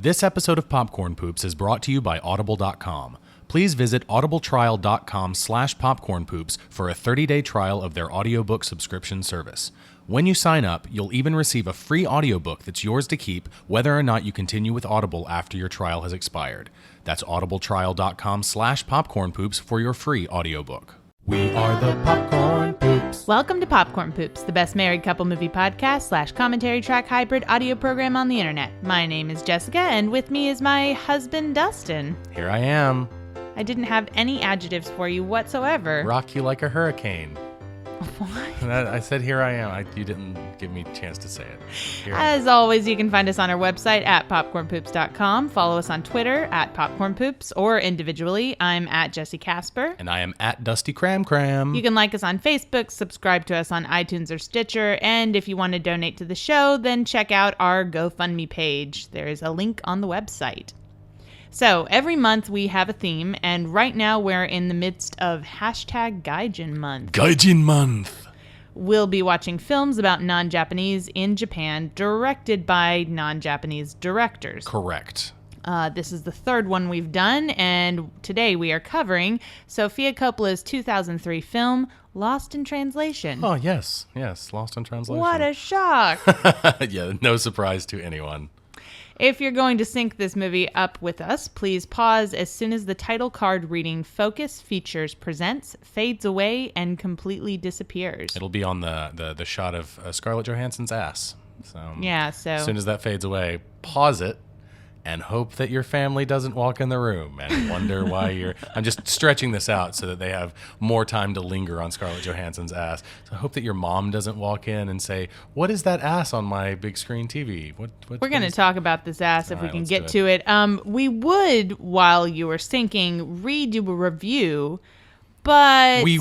This episode of Popcorn Poops is brought to you by Audible.com. Please visit audibletrial.com/popcornpoops for a 30-day trial of their audiobook subscription service. When you sign up, you'll even receive a free audiobook that's yours to keep whether or not you continue with Audible after your trial has expired. That's audibletrial.com/popcornpoops for your free audiobook. We are the Popcorn Poops. Welcome to Popcorn Poops, the best married couple movie podcast / commentary track hybrid audio program on the internet. My name is Jessica, and with me is my husband, Dustin. Here I am. I didn't have any adjectives for you whatsoever. Rock you like a hurricane. What? I said, here I am. You didn't give me a chance to say it. As always, you can find us on our website at popcornpoops.com. Follow us on Twitter at popcornpoops, or individually, I'm at Jesse Casper. And I am at Dusty Cram Cram. You can like us on Facebook, subscribe to us on iTunes or Stitcher, and if you want to donate to the show, then check out our GoFundMe page. There is a link on the website. So every month we have a theme, and right now we're in the midst of hashtag Gaijin Month. Gaijin Month. We'll be watching films about non-Japanese in Japan, directed by non-Japanese directors. Correct. This is the third one we've done, and today we are covering Sofia Coppola's 2003 film, Lost in Translation. Oh, yes, Lost in Translation. What a shock! Yeah, no surprise to anyone. If you're going to sync this movie up with us, please pause as soon as the title card reading Focus Features Presents fades away and completely disappears. It'll be on the shot of Scarlett Johansson's ass. So as soon as that fades away, pause it and hope that your family doesn't walk in the room and wonder why you're... I'm just stretching this out so that they have more time to linger on Scarlett Johansson's ass. So I hope that your mom doesn't walk in and say, what is that ass on my big screen TV? We're going to talk about this ass if we can get to to it. We would, while you were syncing, read you a review, but... We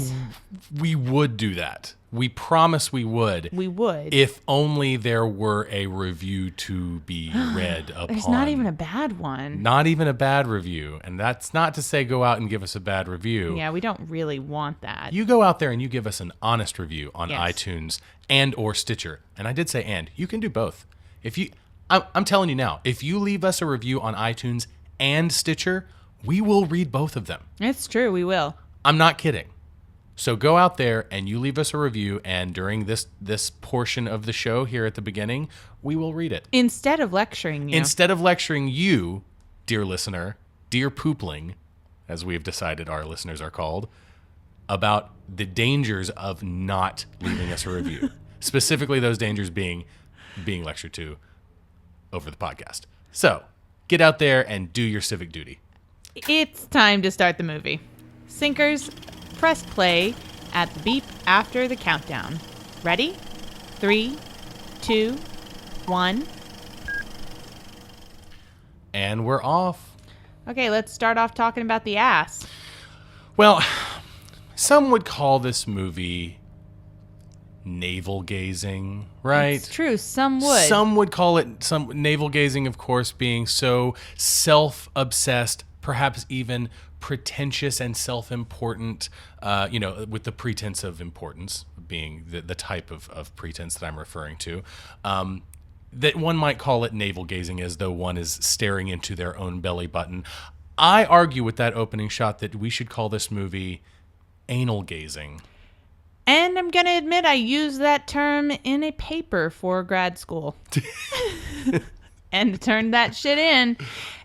would do that. We promise we would. We would. If only there were a review to be read upon. There's not even a bad one. Not even a bad review. And that's not to say go out and give us a bad review. Yeah, we don't really want that. You go out there and you give us an honest review on Yes. iTunes and or Stitcher. And I did say and. You can do both. I'm telling you now, if you leave us a review on iTunes and Stitcher, we will read both of them. It's true, we will. I'm not kidding. So go out there and you leave us a review, and during this portion of the show here at the beginning, we will read it. Instead of lecturing you. Instead of lecturing you, dear listener, dear poopling, as we've decided our listeners are called, about the dangers of not leaving us a review. Specifically those dangers being lectured to over the podcast. So get out there and do your civic duty. It's time to start the movie. Sinkers, press play at the beep after the countdown. Ready? 3, 2, 1. And we're off. Okay, let's start off talking about the ass. Well, some would call this movie navel gazing, right? It's true, some would. Some would call it navel gazing, of course, being so self-obsessed, perhaps even pretentious and self-important, with the pretense of importance being the type of pretense that I'm referring to, that one might call it navel gazing as though one is staring into their own belly button. I argue with that opening shot that we should call this movie anal gazing. And I'm going to admit I used that term in a paper for grad school. And turned that shit in,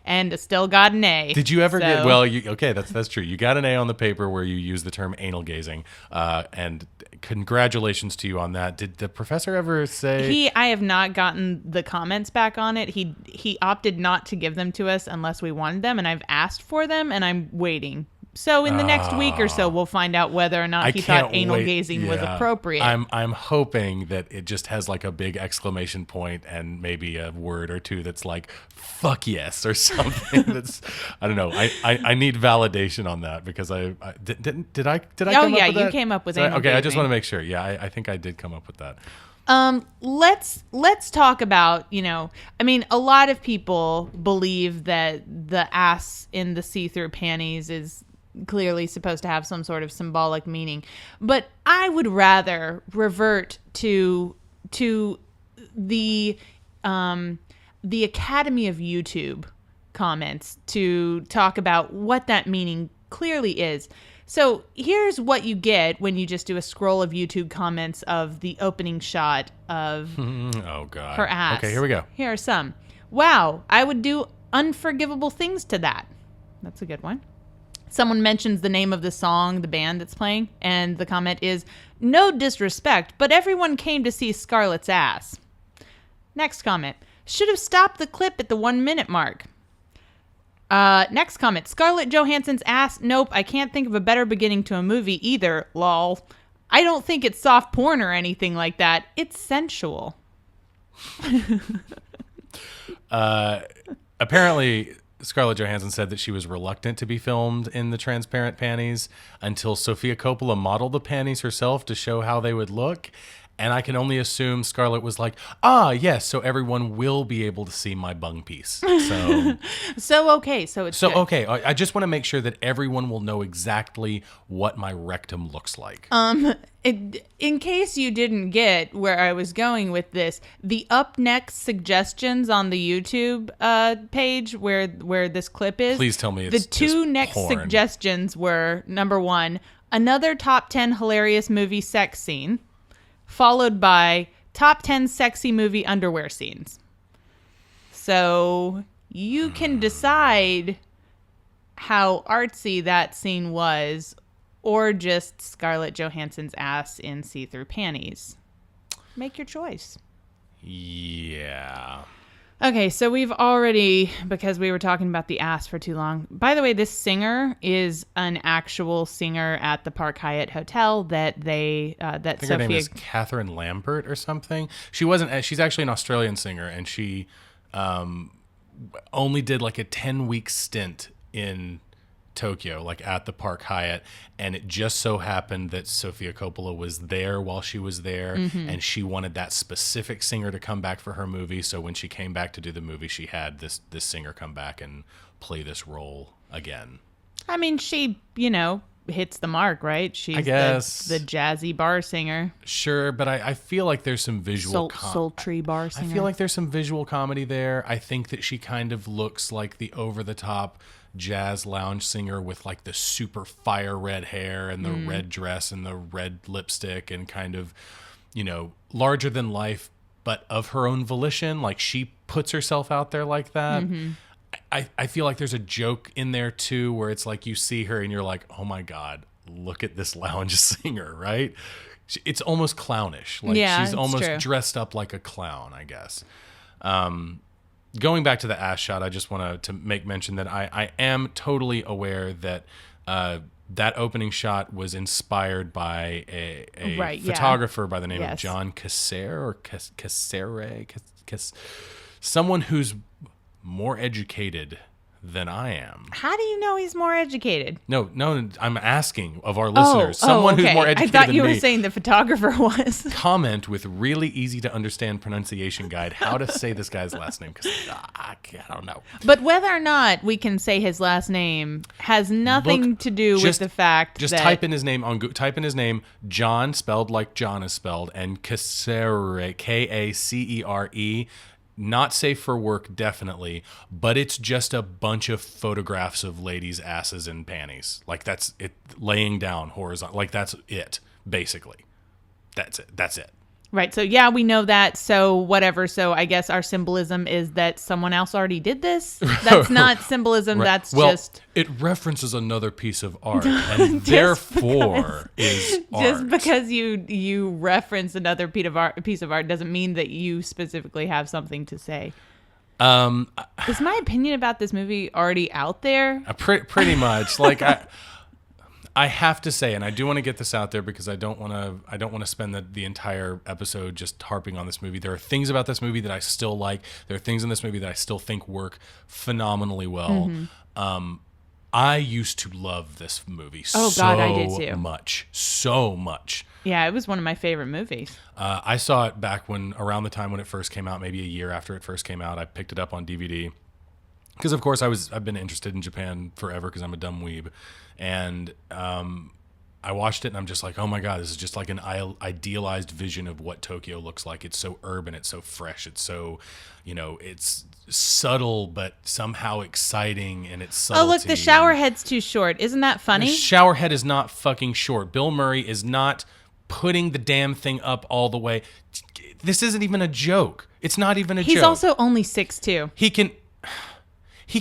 and still got an A. Did you ever get... Well, okay, that's true. You got an A on the paper where you used the term anal gazing, and congratulations to you on that. Did the professor ever say... I have not gotten the comments back on it. He opted not to give them to us unless we wanted them, and I've asked for them, and I'm waiting. So in the next week or so, we'll find out whether or not he thought anal gazing was appropriate. I'm hoping that it just has like a big exclamation point and maybe a word or two that's like "fuck yes" or something. That's I don't know. I need validation on that because I did I come up with that? Oh yeah, you came up with anal okay, gazing. I just want to make sure. Yeah, I think I did come up with that. Let's talk about, a lot of people believe that the ass in the see-through panties is clearly supposed to have some sort of symbolic meaning, but I would rather revert to the the Academy of YouTube comments to talk about what that meaning clearly is. So here's what you get when you just do a scroll of YouTube comments of the opening shot of Oh, God. her ass. Okay, here we go. Here are some. Wow, I would do unforgivable things to that. That's a good one. Someone mentions the name of the song, the band that's playing, and the comment is, no disrespect, but everyone came to see Scarlett's ass. Next comment. Should have stopped the clip at the 1 minute mark. Next comment. Scarlett Johansson's ass. Nope, I can't think of a better beginning to a movie either. Lol. I don't think it's soft porn or anything like that. It's sensual. Apparently, Scarlett Johansson said that she was reluctant to be filmed in the transparent panties until Sofia Coppola modeled the panties herself to show how they would look. And I can only assume Scarlett was like, yes, so everyone will be able to see my bung piece. So, Okay, so it's so good. okay, I just want to make sure that everyone will know exactly what my rectum looks like. In case you didn't get where I was going with this, the up next suggestions on the YouTube page where this clip is. Please tell me the it's two just next porn. suggestions were number 1, another top 10 hilarious movie sex scene, followed by top 10 sexy movie underwear scenes. So you can decide how artsy that scene was, or just Scarlett Johansson's ass in see-through panties. Make your choice. Yeah. Okay, so we've already, because we were talking about the ass for too long. By the way, this singer is an actual singer at the Park Hyatt Hotel that I think her name is Catherine Lambert or something. She's actually an Australian singer, and she only did like a 10-week stint in Tokyo, like at the Park Hyatt, and it just so happened that Sofia Coppola was there while she was there, and she wanted that specific singer to come back for her movie. So when she came back to do the movie, she had this singer come back and play this role again. I mean, she, hits the mark, right? She's I guess. the jazzy bar singer. Sure, but I feel like there's some visual Sultry bar singer. I feel like there's some visual comedy there. I think that she kind of looks like the over-the-top jazz lounge singer with like the super fire red hair and the red dress and the red lipstick and kind of, larger than life, but of her own volition. Like she puts herself out there like that. I feel like there's a joke in there too, where it's like you see her and you're like, oh my God, look at this lounge singer, right? It's almost clownish. Like she's almost true. dressed up like a clown, I guess. Going back to the ass shot, I just want to make mention that I am totally aware that that opening shot was inspired by a photographer by the name of John Cassere or Cassere, someone who's more educated than I am. How do you know he's more educated? No, I'm asking of our listeners. Someone who's more educated than me. I thought you were saying the photographer was. Comment with really easy to understand pronunciation guide how to say this guy's last name, because I don't know. But whether or not we can say his last name has nothing to do with the fact just that... type in his name on Google. Type in his name, John, spelled like John is spelled, and Cassere, Kacere. Not safe for work, definitely, but it's just a bunch of photographs of ladies' asses in panties. Like that's it, laying down horizontal. Like that's it, basically. That's it. Right. So yeah, we know that. So whatever. So I guess our symbolism is that someone else already did this. That's not symbolism. Right. That's well, just... it references another piece of art, and therefore is art. Just because you reference another piece of art doesn't mean that you specifically have something to say. Is my opinion about this movie already out there? Pretty much. Like I have to say, and I do want to get this out there because I don't want to spend the entire episode just harping on this movie. There are things about this movie that I still like. There are things in this movie that I still think work phenomenally well. I used to love this movie God, I did too. So much. Yeah, it was one of my favorite movies. I saw it back around the time when it first came out, maybe a year after it first came out. I picked it up on DVD. Because of course I've been interested in Japan forever because I'm a dumb weeb, and I watched it and I'm just like, oh my God, this is just like an idealized vision of what Tokyo looks like. It's so urban. It's so fresh. It's so, it's subtle, but somehow exciting in its subtlety. Oh, look, the shower head's too short. Isn't that funny? The shower head is not fucking short. Bill Murray is not putting the damn thing up all the way. This isn't even a joke. It's not even a joke. He's also only 6'2". He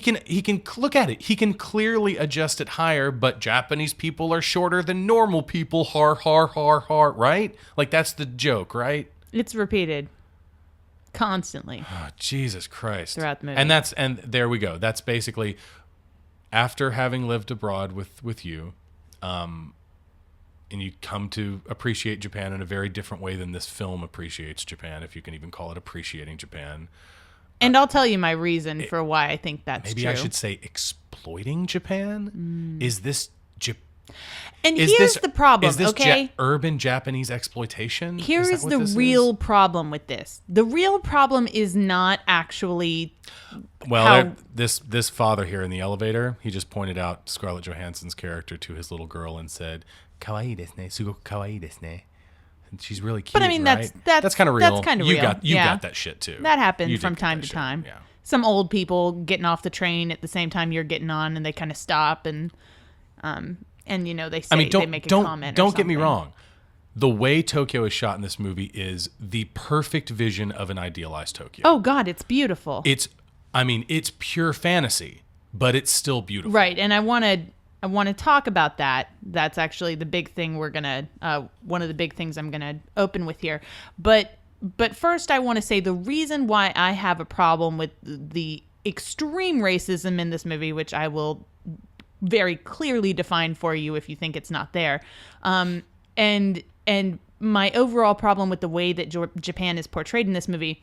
can look at it. He can clearly adjust it higher, but Japanese people are shorter than normal people. Har, har, har, har, right? Like, that's the joke, right? It's repeated constantly. Oh, Jesus Christ. Throughout the movie. And there we go. That's basically, after having lived abroad with you, and you come to appreciate Japan in a very different way than this film appreciates Japan, if you can even call it appreciating Japan. And I'll tell you my reason for why I think that's maybe true. I should say exploiting Japan? Is this And here's the problem, is this okay? Urban Japanese exploitation? Here is the real problem with this. The real problem is not actually this father here in the elevator, he just pointed out Scarlett Johansson's character to his little girl and said, "Kawaii desu ne, sugoku kawaii desu ne." And she's really cute. But I mean, right? that's kind of real. That's kind of real. You got that shit too. That happens You did from get time that to shit. time. Yeah. Some old people getting off the train at the same time you're getting on, and they kind of stop and they say they make a comment. Don't get me wrong. The way Tokyo is shot in this movie is the perfect vision of an idealized Tokyo. Oh God, it's beautiful. It's pure fantasy, but it's still beautiful. Right, and I want to talk about that. That's actually the big thing one of the big things I'm gonna open with here. But first, I want to say the reason why I have a problem with the extreme racism in this movie, which I will very clearly define for you if you think it's not there, and my overall problem with the way that Japan is portrayed in this movie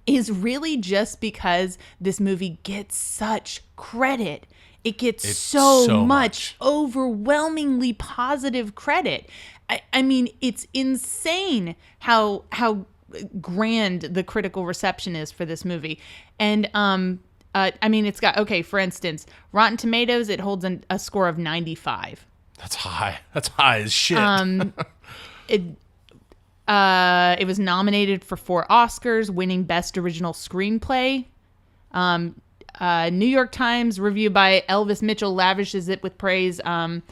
is really just because this movie gets such credit. It gets so much overwhelmingly positive credit. I mean, it's insane how grand the critical reception is for this movie. And it's got, for instance, Rotten Tomatoes, it holds a score of 95. That's high. That's high as shit. It was nominated for 4 Oscars, winning Best Original Screenplay. New York Times review by Elvis Mitchell lavishes it with praise, talking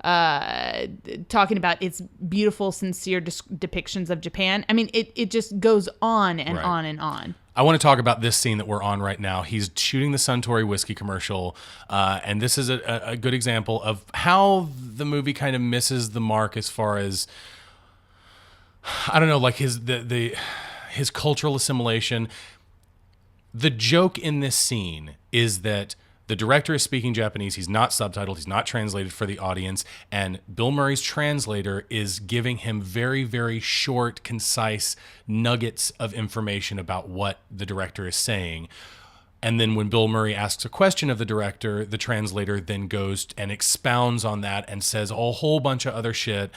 about its beautiful, sincere depictions of Japan. I mean, it just goes on and on and on. I want to talk about this scene that we're on right now. He's shooting the Suntory whiskey commercial, and this is a good example of how the movie kind of misses the mark as far as, I don't know, like his cultural assimilation. The joke in this scene is that the director is speaking Japanese. He's not subtitled. He's not translated for the audience. And Bill Murray's translator is giving him very, very short, concise nuggets of information about what the director is saying. And then when Bill Murray asks a question of the director, the translator then goes and expounds on that and says a whole bunch of other shit,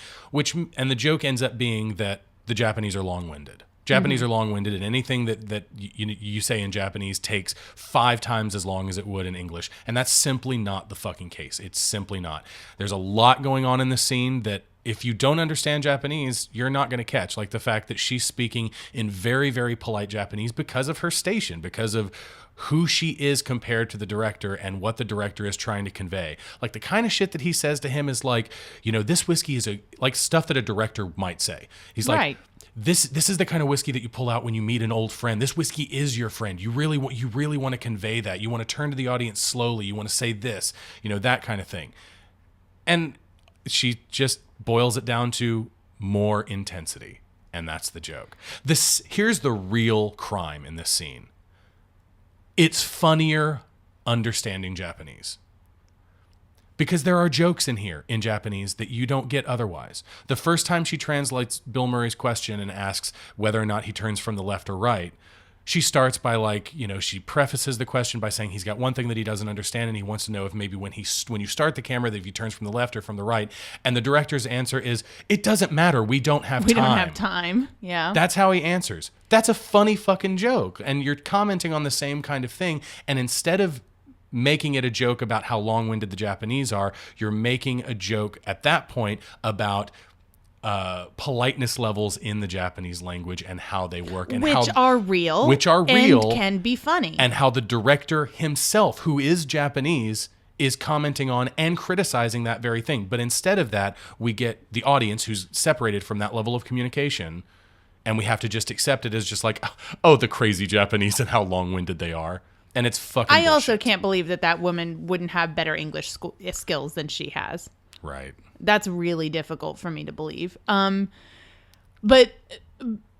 and the joke ends up being that the Japanese are long-winded. Japanese are long-winded, and anything that you say in Japanese takes 5 times as long as it would in English. And that's simply not the fucking case. It's simply not. There's a lot going on in this scene that if you don't understand Japanese, you're not going to catch. Like the fact that she's speaking in very, very polite Japanese because of her station, because of who she is compared to the director and what the director is trying to convey. Like the kind of shit that he says to him is like, this whiskey is like stuff that a director might say. He's like, right. This is the kind of whiskey that you pull out when you meet an old friend. This whiskey is your friend. You really want to convey that. You want to turn to the audience slowly. You want to say this, that kind of thing. And she just boils it down to more intensity. And that's the joke. Here's the real crime in this scene. It's funnier understanding Japanese. Because there are jokes in here in Japanese that you don't get otherwise. The first time she translates Bill Murray's question and asks whether or not he turns from the left or right, she starts by she prefaces the question by saying he's got one thing that he doesn't understand, and he wants to know if maybe when you start the camera, that if he turns from the left or from the right. And the director's answer is, it doesn't matter. We don't have time. We don't have time. Yeah. That's how he answers. That's a funny fucking joke. And you're commenting on the same kind of thing. And instead of making it a joke about how long-winded the Japanese are. You're making a joke at that point about politeness levels in the Japanese language and how they work, and which are real and can be funny, and how the director himself, who is Japanese, is commenting on and criticizing that very thing. But instead of that, we get the audience who's separated from that level of communication, and we have to just accept it as just like, oh, the crazy Japanese and how long-winded they are. And it's fucking bullshit. Also can't believe that woman wouldn't have better English skills than she has. Right. That's really difficult for me to believe. But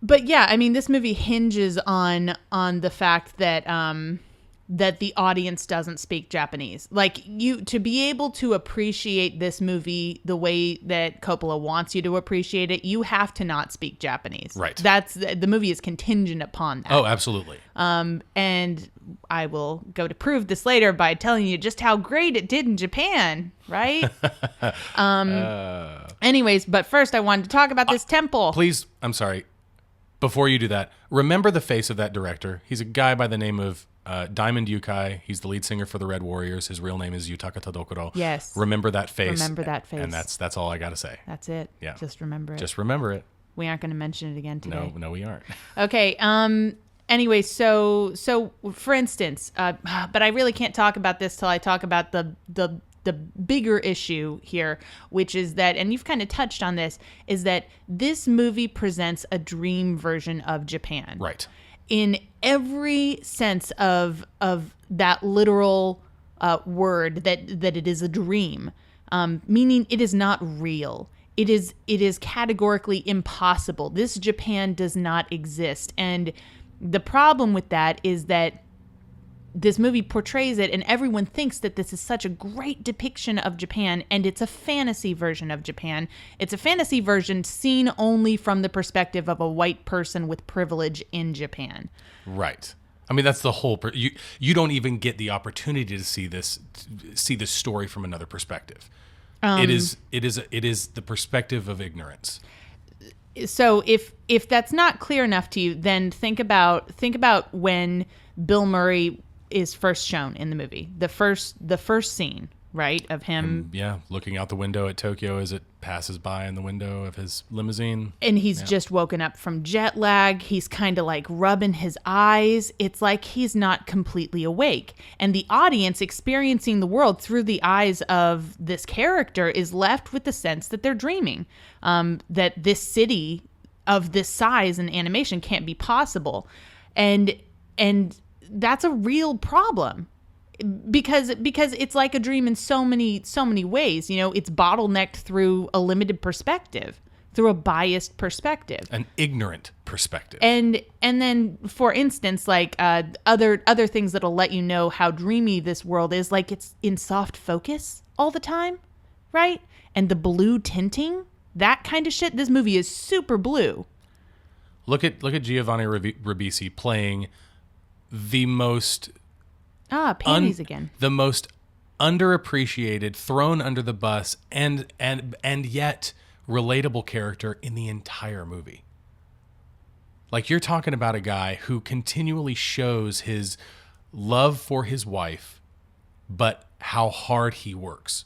yeah, I mean, this movie hinges on the fact that that the audience doesn't speak Japanese. Like, to be able to appreciate this movie the way that Coppola wants you to appreciate it, you have to not speak Japanese. Right. The movie is contingent upon that. Oh, absolutely. And I will go to prove this later by telling you just how great it did in Japan, right? Anyways, but first I wanted to talk about this temple. Please, I'm sorry. Before you do that, remember the face of that director. He's a guy by the name of Diamond Yukai. He's the lead singer for the Red Warriors. His real name is Yutaka Tadokoro. Yes. Remember that face. Remember that face. And that's all I got to say. That's it. Yeah. Just remember it. Just remember it. We aren't going to mention it again today. No, we aren't. Okay. Anyway, so for instance, but I really can't talk about this till I talk about the bigger issue here, which is that, and you've kind of touched on this, is that this movie presents a dream version of Japan. Right. In every sense of that literal word, that it is a dream, meaning it is not real. It is categorically impossible. This Japan does not exist. And the problem with that is that this movie portrays it, and everyone thinks that this is such a great depiction of Japan, and it's a fantasy version of Japan. It's a fantasy version seen only from the perspective of a white person with privilege in Japan. Right. I mean, that's the whole. You don't even get the opportunity to see this story from another perspective. It is the perspective of ignorance. So if that's not clear enough to you, then think about when Bill Murray is first shown in the movie. The first scene, right, of him. Yeah, looking out the window at Tokyo as it passes by in the window of his limousine. And he's just woken up from jet lag. He's kind of like rubbing his eyes. It's like he's not completely awake. And the audience experiencing the world through the eyes of this character is left with the sense that they're dreaming, that this city of this size and animation can't be possible. And that's a real problem. Because it's like a dream in so many ways. You know, it's bottlenecked through a limited perspective, through a biased perspective, an ignorant perspective. And then, for instance, like other things that'll let you know how dreamy this world is, like it's in soft focus all the time, right? And the blue tinting, that kind of shit. This movie is super blue. Look at Giovanni Ribisi playing the most panties again. The most underappreciated, thrown under the bus, and yet relatable character in the entire movie. Like, you're talking about a guy who continually shows his love for his wife, but how hard he works.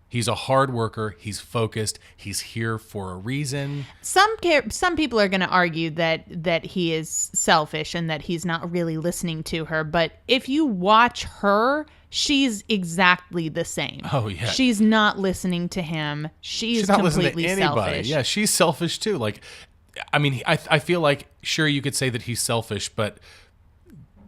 He's a hard worker. He's focused. He's here for a reason. Some people are going to argue that he is selfish and that he's not really listening to her. But if you watch her, she's exactly the same. Oh, yeah. She's not listening to him. She's not completely listening to anybody. selfish. Yeah, she's selfish too. Like, I mean, I feel like, sure, you could say that he's selfish, but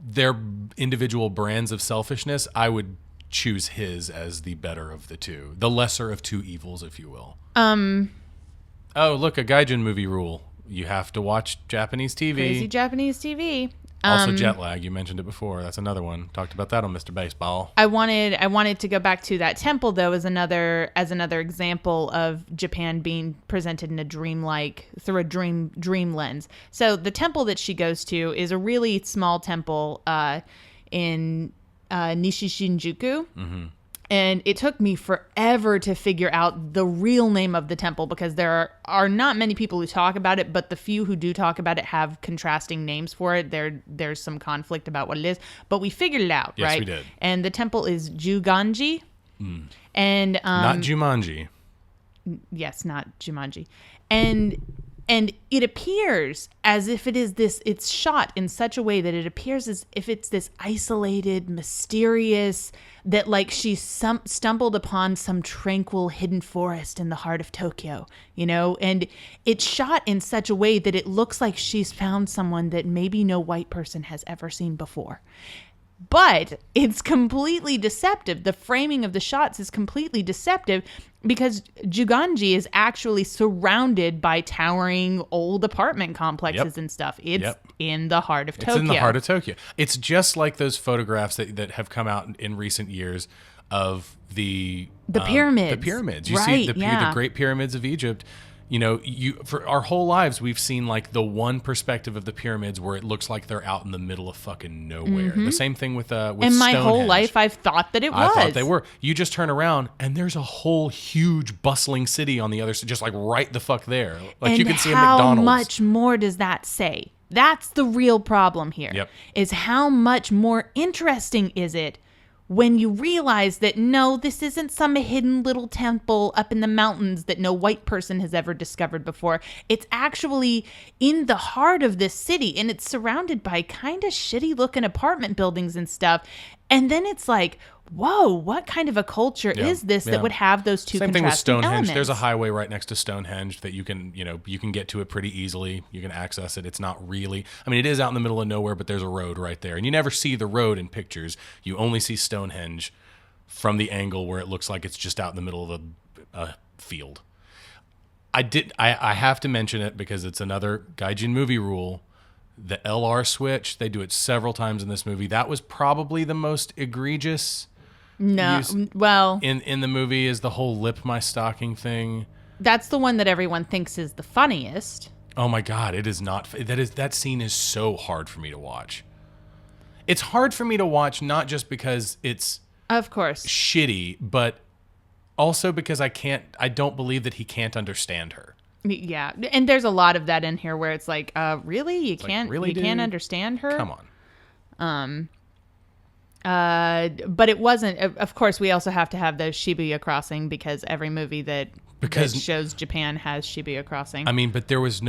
their individual brands of selfishness, I would choose his as the better of the two, the lesser of two evils, if you will. Oh, look, a Gaijin movie rule: you have to watch Japanese TV. Crazy Japanese TV. Also, jet lag. You mentioned it before. That's another one. Talked about that on Mr. Baseball. I wanted to go back to that temple though as another example of Japan being presented in a dreamlike, through a dream lens. So the temple that she goes to is a really small temple in Nishi Shinjuku. Mm-hmm. And it took me forever to figure out the real name of the temple because there are not many people who talk about it, but the few who do talk about it have contrasting names for it. There's some conflict about what it is, but we figured it out, Yes, right? we did. And the temple is Juganji. And Not Jumanji. yes, not Jumanji. And it appears as if it is this, it's shot in such a way that it appears as if it's this isolated, mysterious, that like she stumbled upon some tranquil hidden forest in the heart of Tokyo, you know? And it's shot in such a way that it looks like she's found someone that maybe no white person has ever seen before. But it's completely deceptive. The framing of the shots is completely deceptive because Juganji is actually surrounded by towering old apartment complexes Yep. and stuff. It's Yep. in the heart of Tokyo. It's in the heart of Tokyo. It's just like those photographs that have come out in recent years of the pyramids. The pyramids. You Right, see the yeah. Great Pyramids of Egypt. You know, for our whole lives, we've seen like the one perspective of the pyramids where it looks like they're out in the middle of fucking nowhere. The same thing with And my whole Stonehenge. life, I've thought that it was. I thought they were. You just turn around and there's a whole huge bustling city on the other side, just like right the fuck there. Like And you can see a how McDonald's. much more does that say? That's the real problem here. Yep. Is how much more interesting is it when you realize that no, this isn't some hidden little temple up in the mountains that no white person has ever discovered before. It's actually in the heart of this city, and it's surrounded by kind of shitty looking apartment buildings and stuff. And then it's like, whoa, what kind of a culture Yeah, is this yeah. that would have those two Same thing with contrasting Stonehenge. elements? There's a highway right next to Stonehenge that you can get to it pretty easily. You can access it. It's not really, I mean, it is out in the middle of nowhere, but there's a road right there. And you never see the road in pictures. You only see Stonehenge from the angle where it looks like it's just out in the middle of a field. I have to mention it because it's another Gaijin movie rule. The LR switch, they do it several times in this movie. That was probably the most egregious No, use well, in the movie is the whole lip my stocking thing. that's the one that everyone thinks is the funniest. Oh my god, it is not. That scene is so hard for me to watch. It's hard for me to watch not just because it's Of course. shitty, but also because I don't believe that he can't understand her. Yeah. And there's a lot of that in here where it's like, really? You can't really, you can't dude? understand her? Come on. But it wasn't, of course, we also have to have those Shibuya crossing because every movie that shows Japan has Shibuya crossing. I mean, but there was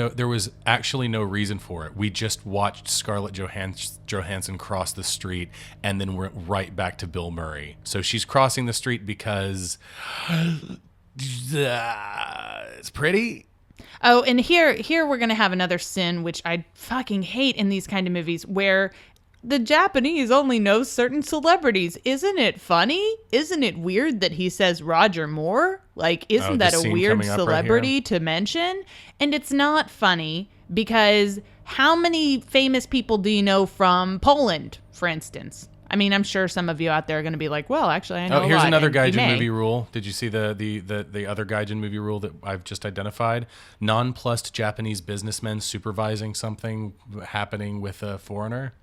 actually no reason for it. We just watched Scarlett Johansson cross the street and then we're right back to Bill Murray. So she's crossing the street because it's pretty. Oh, and here we're going to have another sin, which I fucking hate in these kind of movies, where the Japanese only know certain celebrities. Isn't it funny? Isn't it weird that he says Roger Moore? Like, isn't that this a scene weird coming up right celebrity to mention? And it's not funny because how many famous people do you know from Poland, for instance? I mean, I'm sure some of you out there are going to be like, well, actually, I know a Here's lot, another and you Gaijin may. movie rule. Did you see the other Gaijin movie rule that I've just identified? Nonplussed Japanese businessmen supervising something happening with a foreigner.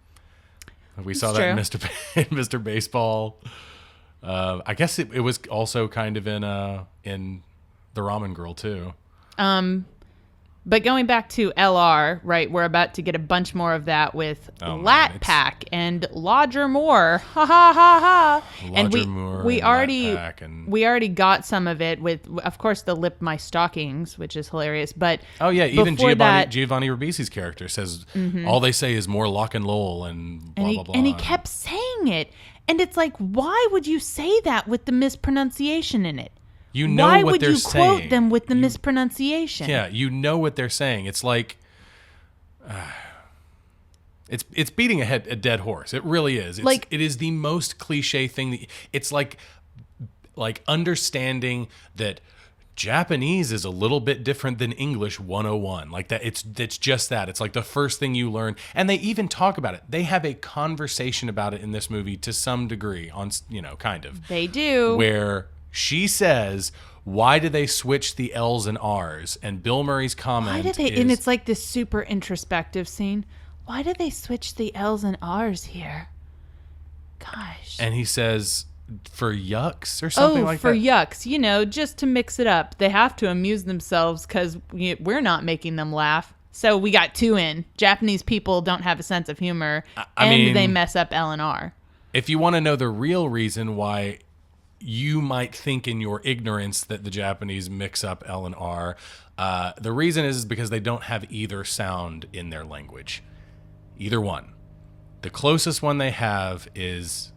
We saw that in Mr. Baseball. I guess it was also kind of in The Ramen Girl too. But going back to LR, right, we're about to get a bunch more of that with Lat Pack and Lodger Moore. Ha ha ha ha. And we already got some of it with, of course, the lip my stockings, which is hilarious. But oh yeah, even before Giovanni Ribisi's character says all they say is more lock and lol and blah blah blah. And he kept saying it, and it's like, why would you say that with the mispronunciation in it? You know why what would they're you saying. quote them with the mispronunciation? Yeah, you know what they're saying. It's like it's beating a dead horse. It really is. It is the most cliche thing. It's like understanding that Japanese is a little bit different than English 101. Like that, it's just that. It's like the first thing you learn, and they even talk about it. They have a conversation about it in this movie to some degree. Kind of. They do. Where she says, why do they switch the L's and R's? And Bill Murray's comment is... And it's like this super introspective scene. Why did they switch the L's and R's here? Gosh. And he says, for yucks or something like for that. yucks, just to mix it up. They have to amuse themselves because we're not making them laugh. So we got two in. Japanese people don't have a sense of humor, I mean, they mess up L&R. If you want to know the real reason why you might think in your ignorance that the Japanese mix up L and R, the reason is because they don't have either sound in their language. Either one. The closest one they have is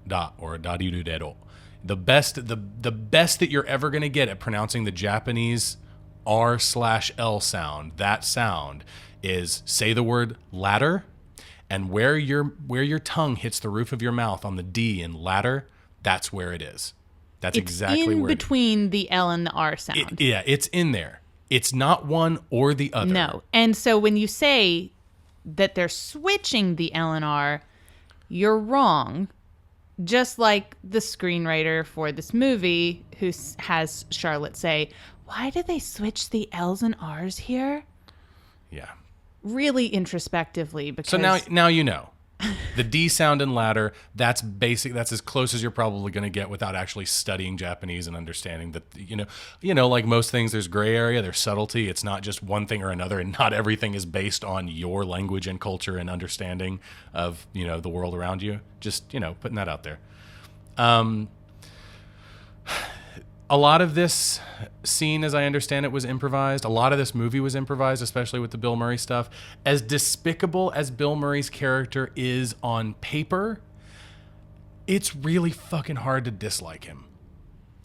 da or darirudero. The best that you're ever going to get at pronouncing the Japanese R/L sound, that sound is say the word ladder, and where your tongue hits the roof of your mouth on the D in ladder, that's where it is. That's It's exactly in where between the L and the R sound. it's in there. It's not one or the other. No. And so when you say that they're switching the L and R, you're wrong. Just like the screenwriter for this movie who has Charlotte say, why did they switch the L's and R's here? Yeah. Really introspectively. Because So now you know. The D sound in ladder, that's basic. That's as close as you're probably going to get without actually studying Japanese and understanding that, like most things, there's gray area, there's subtlety. It's not just one thing or another, and not everything is based on your language and culture and understanding of, the world around you. Just, putting that out there. A lot of this scene, as I understand it, was improvised. A lot of this movie was improvised, especially with the Bill Murray stuff. As despicable as Bill Murray's character is on paper, it's really fucking hard to dislike him.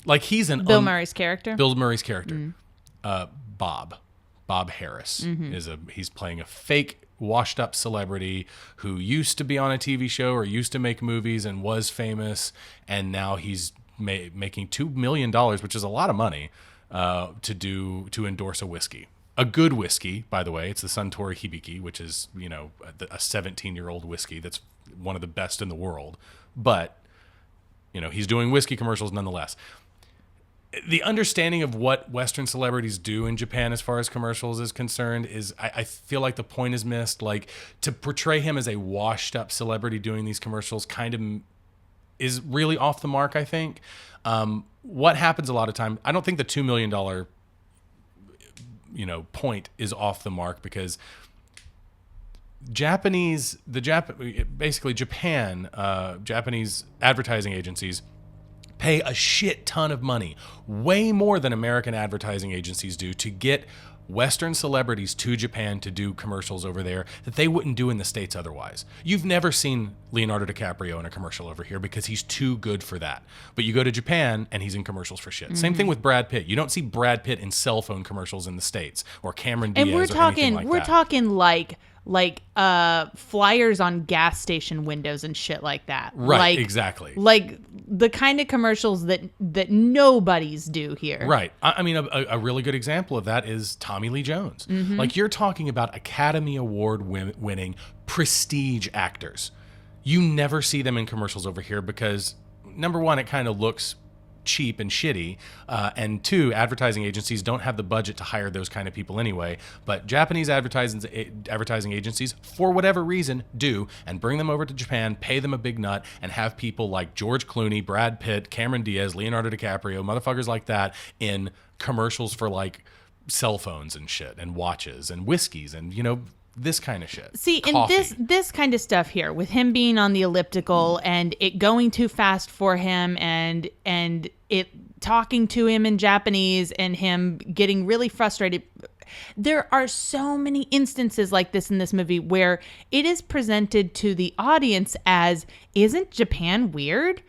Like, he's an... Bill Murray's character? Bill Murray's character. Bob Harris. He's playing a fake washed up celebrity who used to be on a TV show or used to make movies and was famous, and now he's making $2 million, which is a lot of money, to endorse a whiskey. A good whiskey, by the way. It's the Suntory Hibiki, which is, a 17-year-old whiskey that's one of the best in the world. But, he's doing whiskey commercials nonetheless. The understanding of what Western celebrities do in Japan as far as commercials is concerned is, I feel like the point is missed. Like, to portray him as a washed-up celebrity doing these commercials kind of is really off the mark, I think. What happens a lot of time, I don't think the $2 million, point is off the mark, because Japanese advertising agencies pay a shit ton of money, way more than American advertising agencies do, to get Western celebrities to Japan to do commercials over there that they wouldn't do in the States otherwise. You've never seen Leonardo DiCaprio in a commercial over here because he's too good for that. But you go to Japan and he's in commercials for shit. Mm-hmm. Same thing with Brad Pitt. You don't see Brad Pitt in cell phone commercials in the States, or Cameron Diaz, and we're talking like flyers on gas station windows and shit like that. Right, exactly. Like the kind of commercials that nobody's do here. Right. I mean, a really good example of that is Tommy Lee Jones. Mm-hmm. Like, you're talking about Academy Award winning prestige actors. You never see them in commercials over here because, number one, it kind of looks cheap and shitty, and two, advertising agencies don't have the budget to hire those kind of people anyway. But Japanese advertising agencies, for whatever reason, do, and bring them over to Japan, pay them a big nut, and have people like George Clooney, Brad Pitt, Cameron Diaz, Leonardo DiCaprio, motherfuckers like that in commercials for like cell phones and shit, and watches and whiskeys and this kind of shit. See, Coffee. and this kind of stuff here, with him being on the elliptical and it going too fast for him, and it talking to him in Japanese and him getting really frustrated. There are so many instances like this in this movie where it is presented to the audience as, isn't Japan weird?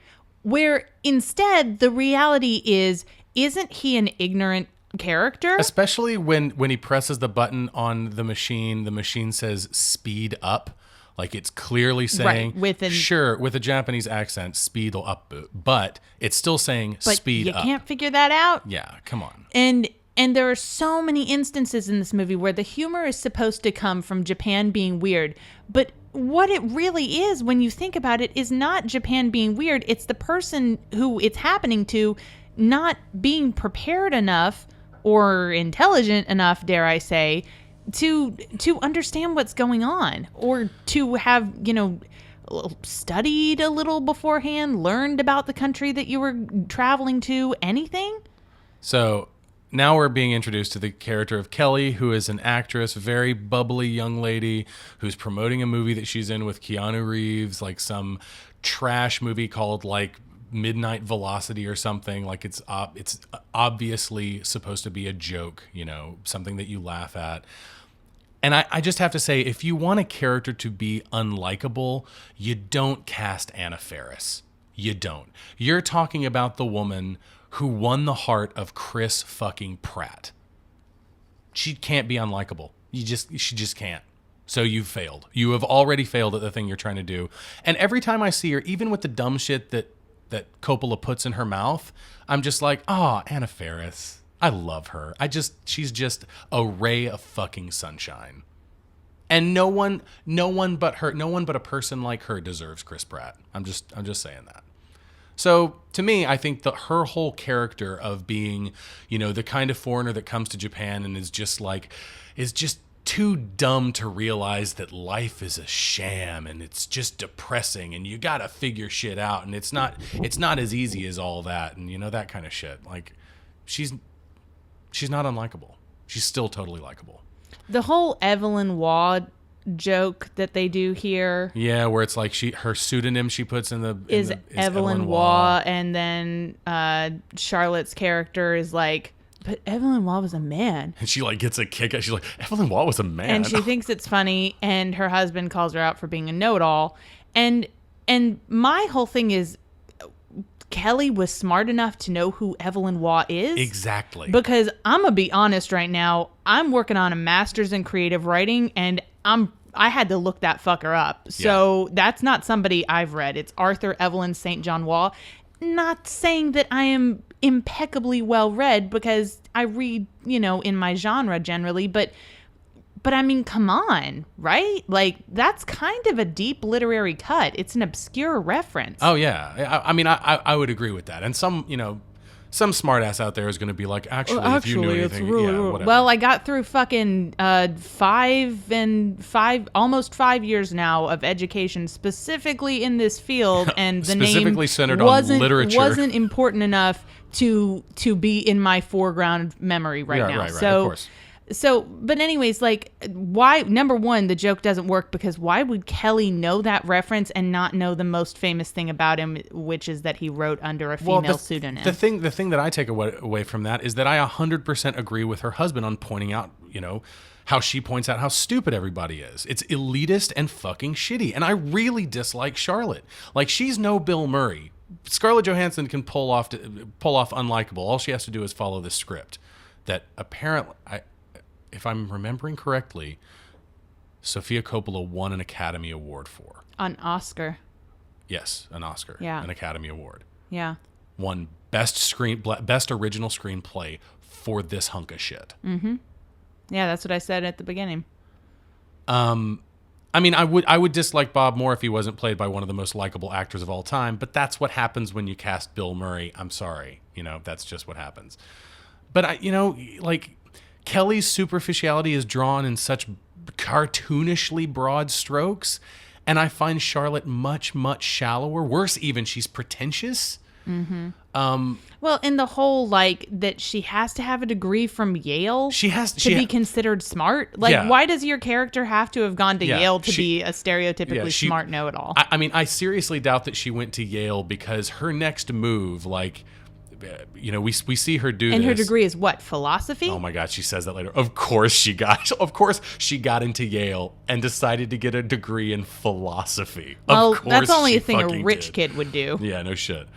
Where instead the reality is, isn't he an ignorant character? Especially when he presses the button on the machine says speed up. Like, it's clearly saying, right, with a Japanese accent, speed up, but it's still saying speed up. You can't figure that out? Yeah, come on. And there are so many instances in this movie where the humor is supposed to come from Japan being weird, but what it really is, when you think about it, is not Japan being weird. It's the person who it's happening to not being prepared enough or intelligent enough, dare I say, to understand what's going on, or to have, studied a little beforehand, learned about the country that you were traveling to, anything? So now we're being introduced to the character of Kelly, who is an actress, very bubbly young lady who's promoting a movie that she's in with Keanu Reeves, like some trash movie called like Midnight Velocity or something. Like it's obviously supposed to be a joke, something that you laugh at. And I just have to say, if you want a character to be unlikable, you don't cast Anna Faris. You don't. You're talking about the woman who won the heart of Chris fucking Pratt. She can't be unlikable. She just can't. So you've failed. You have already failed at the thing you're trying to do. And every time I see her, even with the dumb shit that Coppola puts in her mouth, I'm just like, Anna Faris. I love her. She's just a ray of fucking sunshine. And no one but a person like her deserves Chris Pratt. I'm just saying that. So to me, I think that her whole character of being, the kind of foreigner that comes to Japan and is just too dumb to realize that life is a sham and it's just depressing and you got to figure shit out and it's not as easy as all that and that kind of shit. Like she's not unlikable. She's still totally likable. The whole Evelyn Waugh joke that they do here. Yeah, where it's like her pseudonym she puts is Evelyn Waugh, and then Charlotte's character is like, but Evelyn Waugh was a man. And she like gets a kick out. She's like, Evelyn Waugh was a man. And she thinks it's funny, and her husband calls her out for being a know-it-all. And my whole thing is, Kelly was smart enough to know who Evelyn Waugh is. Exactly. Because I'm going to be honest right now, I'm working on a master's in creative writing, and I had to look that fucker up. So that's not somebody I've read. It's Arthur Evelyn St. John Waugh. Not saying that I am impeccably well read, because I read, in my genre generally, but I mean, come on, right? Like, that's kind of a deep literary cut. It's an obscure reference. Oh, yeah. I mean, I would agree with that. And some smartass out there is going to be like, actually, if you knew anything, whatever. Well, I got through fucking 5 years now of education specifically in this field, and the specifically name centered on literature wasn't important enough to be in my foreground memory right now. Right, of course. So, but anyways, like, why, number one, the joke doesn't work because why would Kelly know that reference and not know the most famous thing about him, which is that he wrote under a female pseudonym? The thing that I take away from that is that I 100% agree with her husband on pointing out, how she points out how stupid everybody is. It's elitist and fucking shitty. And I really dislike Charlotte. Like, she's no Bill Murray. Scarlett Johansson can pull off unlikable. All she has to do is follow the script that apparently, if I'm remembering correctly, Sofia Coppola won an Academy Award for. An Oscar. Yes, an Oscar. Yeah. An Academy Award. Yeah. Won best original screenplay for this hunk of shit. Mm-hmm. Yeah, that's what I said at the beginning. I mean, I would dislike Bob more if he wasn't played by one of the most likable actors of all time, but that's what happens when you cast Bill Murray. I'm sorry. That's just what happens. But Kelly's superficiality is drawn in such cartoonishly broad strokes, and I find Charlotte much, much shallower. Worse even, she's pretentious. Mm-hmm. Well, in the whole, that she has to have a degree from Yale to be considered smart. Why does your character have to have gone to Yale to be a stereotypically smart know-it-all? I mean, I seriously doubt that she went to Yale, because her next move, we see her do this. And her degree is what? Philosophy? Oh my God, she says that later. Of course she got into Yale and decided to get a degree in philosophy. Well, that's only a thing a rich kid would do. Yeah, no shit.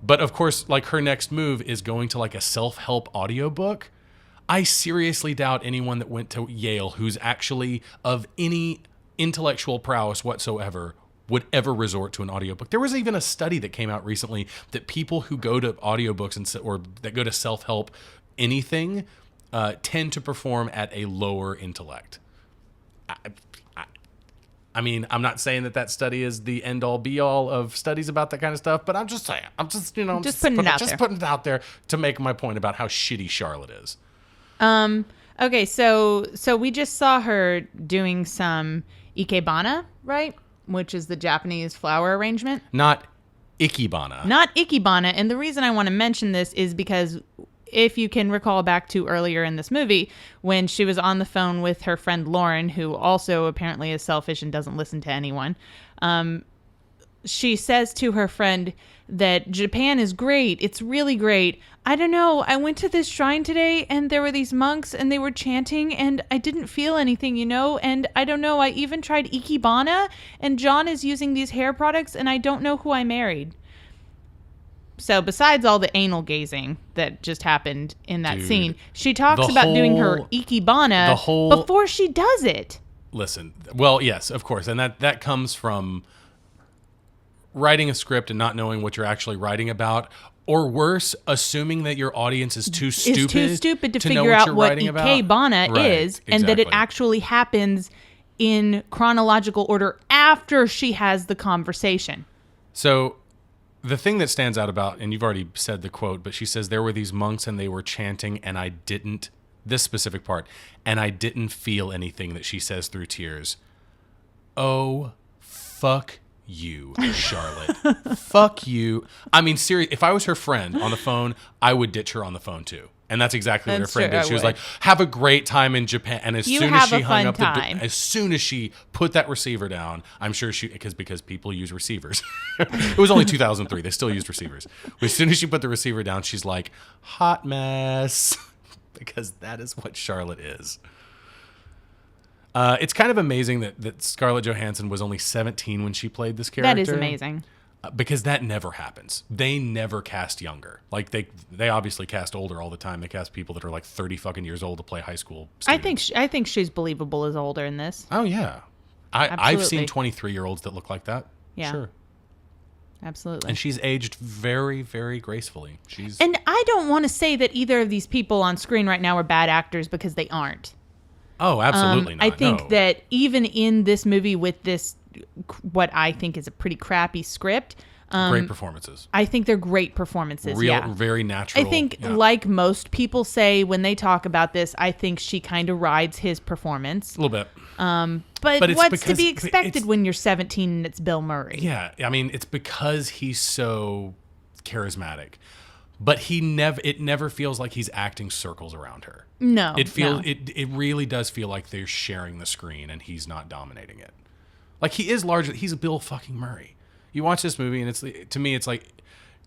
But of course, her next move is going to a self-help audiobook. I seriously doubt anyone that went to Yale who's actually of any intellectual prowess whatsoever would ever resort to an audiobook. There was even a study that came out recently that people who go to audiobooks or that go to self-help anything tend to perform at a lower intellect. I mean, I'm not saying that study is the end-all be-all of studies about that kind of stuff, but I'm just saying. I'm just putting it out there to make my point about how shitty Charlotte is. Okay, so we just saw her doing some ikebana, right? which is the Japanese flower arrangement. Not Ikebana. Not Ikebana. And the reason I want to mention this is because if you can recall back to earlier in this movie, when she was on the phone with her friend Lauren, who also apparently is selfish and doesn't listen to anyone, she says to her friend that Japan is great. It's really great. I don't know. I went to this shrine today and there were these monks and they were chanting and I didn't feel anything, And I don't know. I even tried Ikebana and John is using these hair products and I don't know who I married. So besides all the anal gazing that just happened in that scene, she talks about doing her Ikebana before she does it. Listen, well, yes, of course. And that comes from writing a script and not knowing what you're actually writing about, or worse, assuming that your audience is too stupid to know figure out what Ikebana is, and that it actually happens in chronological order after she has the conversation. So the thing that stands out about, and you've already said the quote, but she says there were these monks and they were chanting and I didn't, this specific part, and I didn't feel anything, that she says through tears. Oh, fuck you, Charlotte. Fuck you. I mean, seriously, if I was her friend on the phone, I would ditch her on the phone too. And that's exactly what her friend did. She was like, have a great time in Japan. And as soon as she hung up as soon as she put that receiver down, I'm sure because people use receivers. It was only 2003. They still used receivers. As soon as she put the receiver down, she's like, hot mess. Because that is what Charlotte is. It's kind of amazing that Scarlett Johansson was only 17 when she played this character. That is amazing. Because that never happens. They never cast younger. Like they obviously cast older all the time. They cast people that are like 30 fucking years old to play high school students. I think she's believable as older in this. Oh yeah, I've seen 23-year-olds that look like that. Yeah, sure, absolutely. And she's aged very, very gracefully. And I don't want to say that either of these people on screen right now are bad actors, because they aren't. Oh, absolutely not. I think that even in this movie with this, what I think is a pretty crappy script. Great performances. I think they're great performances. Very natural. I think, like most people say when they talk about this, I think she kind of rides his performance. A little bit. But what's to be expected when you're 17 and it's Bill Murray? Yeah. I mean, it's because he's so charismatic. But it never feels like he's acting circles around her. No. It really does feel like they're sharing the screen and he's not dominating it. Like, he is larger. He's Bill fucking Murray. You watch this movie and to me it's like,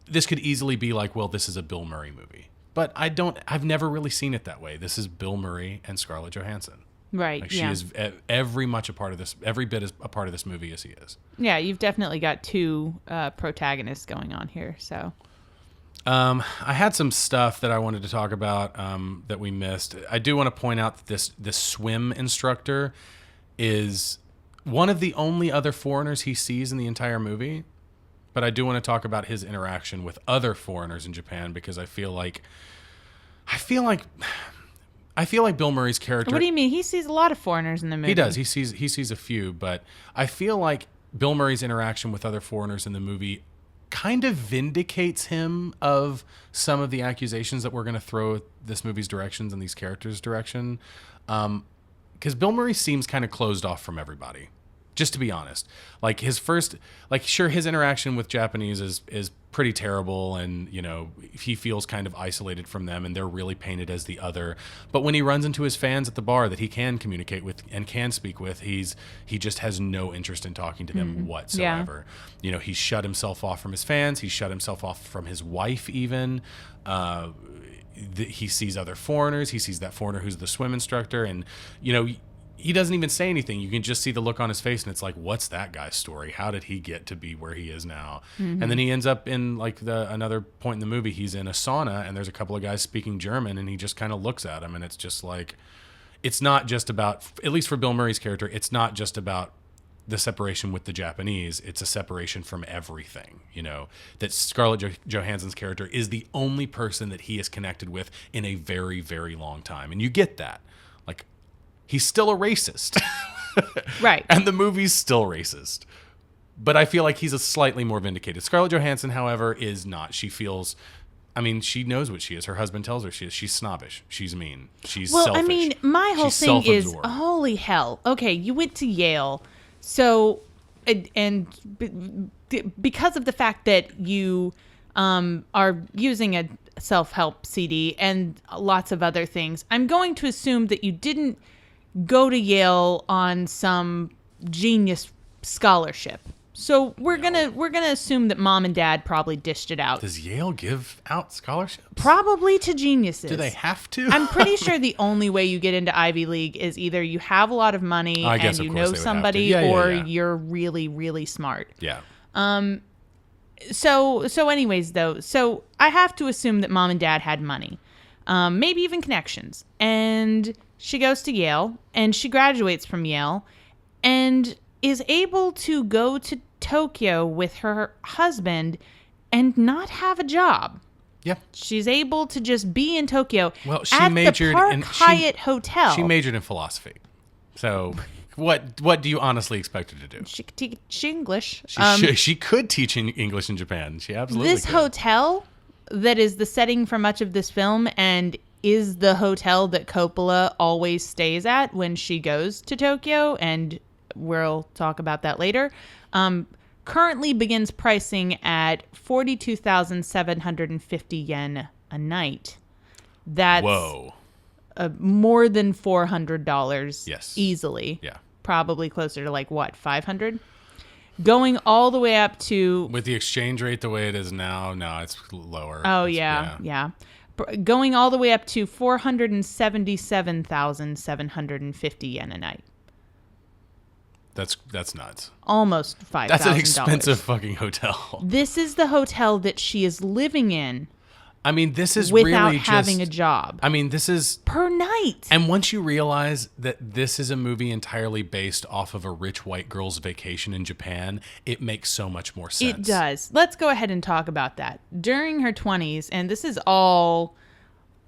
this could easily be like, well, this is a Bill Murray movie. But I've never really seen it that way. This is Bill Murray and Scarlett Johansson. Right. Like, she is every bit as a part of this movie as he is. Yeah, you've definitely got two protagonists going on here, so. I had some stuff that I wanted to talk about that we missed. I do want to point out that this swim instructor is one of the only other foreigners he sees in the entire movie. But I do want to talk about his interaction with other foreigners in Japan, because I feel like Bill Murray's character. What do you mean? He sees a lot of foreigners in the movie. He does. He sees a few, but I feel like Bill Murray's interaction with other foreigners in the movie kind of vindicates him of some of the accusations that we're going to throw at this movie's directions and these characters' direction. Because Bill Murray seems kind of closed off from everybody, just to be honest. Like, sure, his interaction with Japanese is pretty terrible, and he feels kind of isolated from them, and they're really painted as the other. But when he runs into his fans at the bar that he can communicate with and can speak with, he just has no interest in talking to them whatsoever. Yeah. He's shut himself off from his fans. He's shut himself off from his wife even. He sees other foreigners. He sees that foreigner who's the swim instructor, and he doesn't even say anything. You can just see the look on his face, and it's like, what's that guy's story? How did he get to be where he is now? Mm-hmm. And then he ends up in another point in the movie. He's in a sauna, and there's a couple of guys speaking German, and he just kind of looks at him, and it's just like, it's not just about, at least for Bill Murray's character, it's not just about the separation with the Japanese. It's a separation from everything. That Scarlett Johansson's character is the only person that he is connected with in a very, very long time, and you get that. Like, he's still a racist. Right. And the movie's still racist. But I feel like he's a slightly more vindicated. Scarlett Johansson, however, is not. She feels, she knows what she is. Her husband tells her she is. She's snobbish. She's mean. She's selfish. My whole thing is, holy hell. Okay, you went to Yale. So because of the fact that you are using a self-help CD and lots of other things, I'm going to assume that you didn't go to Yale on some genius scholarship. So we're gonna assume that mom and dad probably dished it out. Does Yale give out scholarships? Probably to geniuses. Do they have to? I'm pretty sure the only way you get into Ivy League is either you have a lot of money I guess, and you of course, know they would have to. somebody, Yeah, or yeah. you're really, really smart. Yeah. So anyways, though, so I have to assume that mom and dad had money, maybe even connections. And she goes to Yale, and she graduates from Yale, and is able to go to Tokyo with her husband and not have a job. Yeah. She's able to just be in Tokyo Well, she at majored the Park in Hyatt Hotel. She majored in philosophy. So what do you honestly expect her to do? She could teach English. She could teach English in Japan. She absolutely This could. hotel that is the setting for much of this film and is the hotel that Coppola always stays at when she goes to Tokyo, and we'll talk about that later, currently begins pricing at 42,750 yen a night. That's Whoa. more than $400 Yes. easily. Yeah. Probably closer to like, what, 500? Going all the way up to... With the exchange rate the way it is now, no, it's lower. Oh, It's- yeah. Going all the way up to 477,750 yen a night. That's nuts. Almost $5,000. That's an expensive fucking hotel. This is the hotel that she is living in I mean, this is without really having a just, job. I mean, this is... Per night. And once you realize that this is a movie entirely based off of a rich white girl's vacation in Japan, it makes so much more sense. It does. Let's go ahead and talk about that. During her 20s, and this is all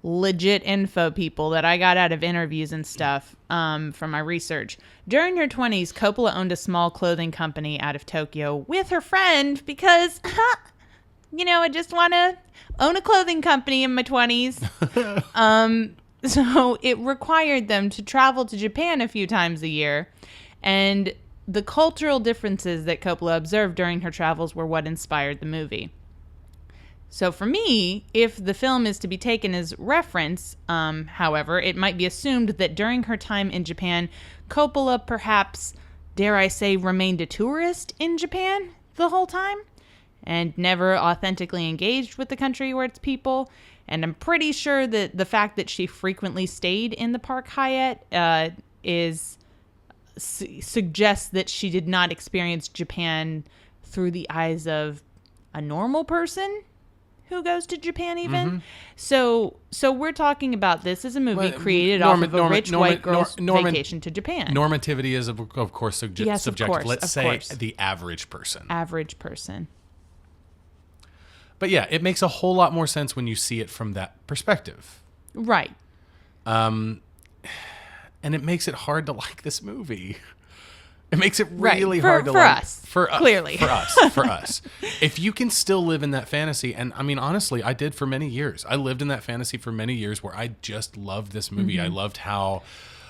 legit info, people, that I got out of interviews and stuff from my research. During her 20s, Coppola owned a small clothing company out of Tokyo with her friend because, I just want to own a clothing company in my 20s. So it required them to travel to Japan a few times a year. And the cultural differences that Coppola observed during her travels were what inspired the movie. So for me, if the film is to be taken as reference, however, it might be assumed that during her time in Japan, Coppola perhaps, dare I say, remained a tourist in Japan the whole time and never authentically engaged with the country or its people. And I'm pretty sure that the fact that she frequently stayed in the Park Hyatt suggests that she did not experience Japan through the eyes of a normal person who goes to Japan even. So we're talking about this as a movie created off of a rich white girl's vacation to Japan. Normativity is, of course, Yes, of subjective. course, Let's of say course. the average person. Average person. But yeah, it makes a whole lot more sense when you see it from that perspective. Right. And it makes it hard to like this movie. It makes it Right. really For- hard to for like. us, For us. clearly. For us. If you can still live in that fantasy, and I mean, honestly, I did for many years. I lived in that fantasy for many years where I just loved this movie. I loved how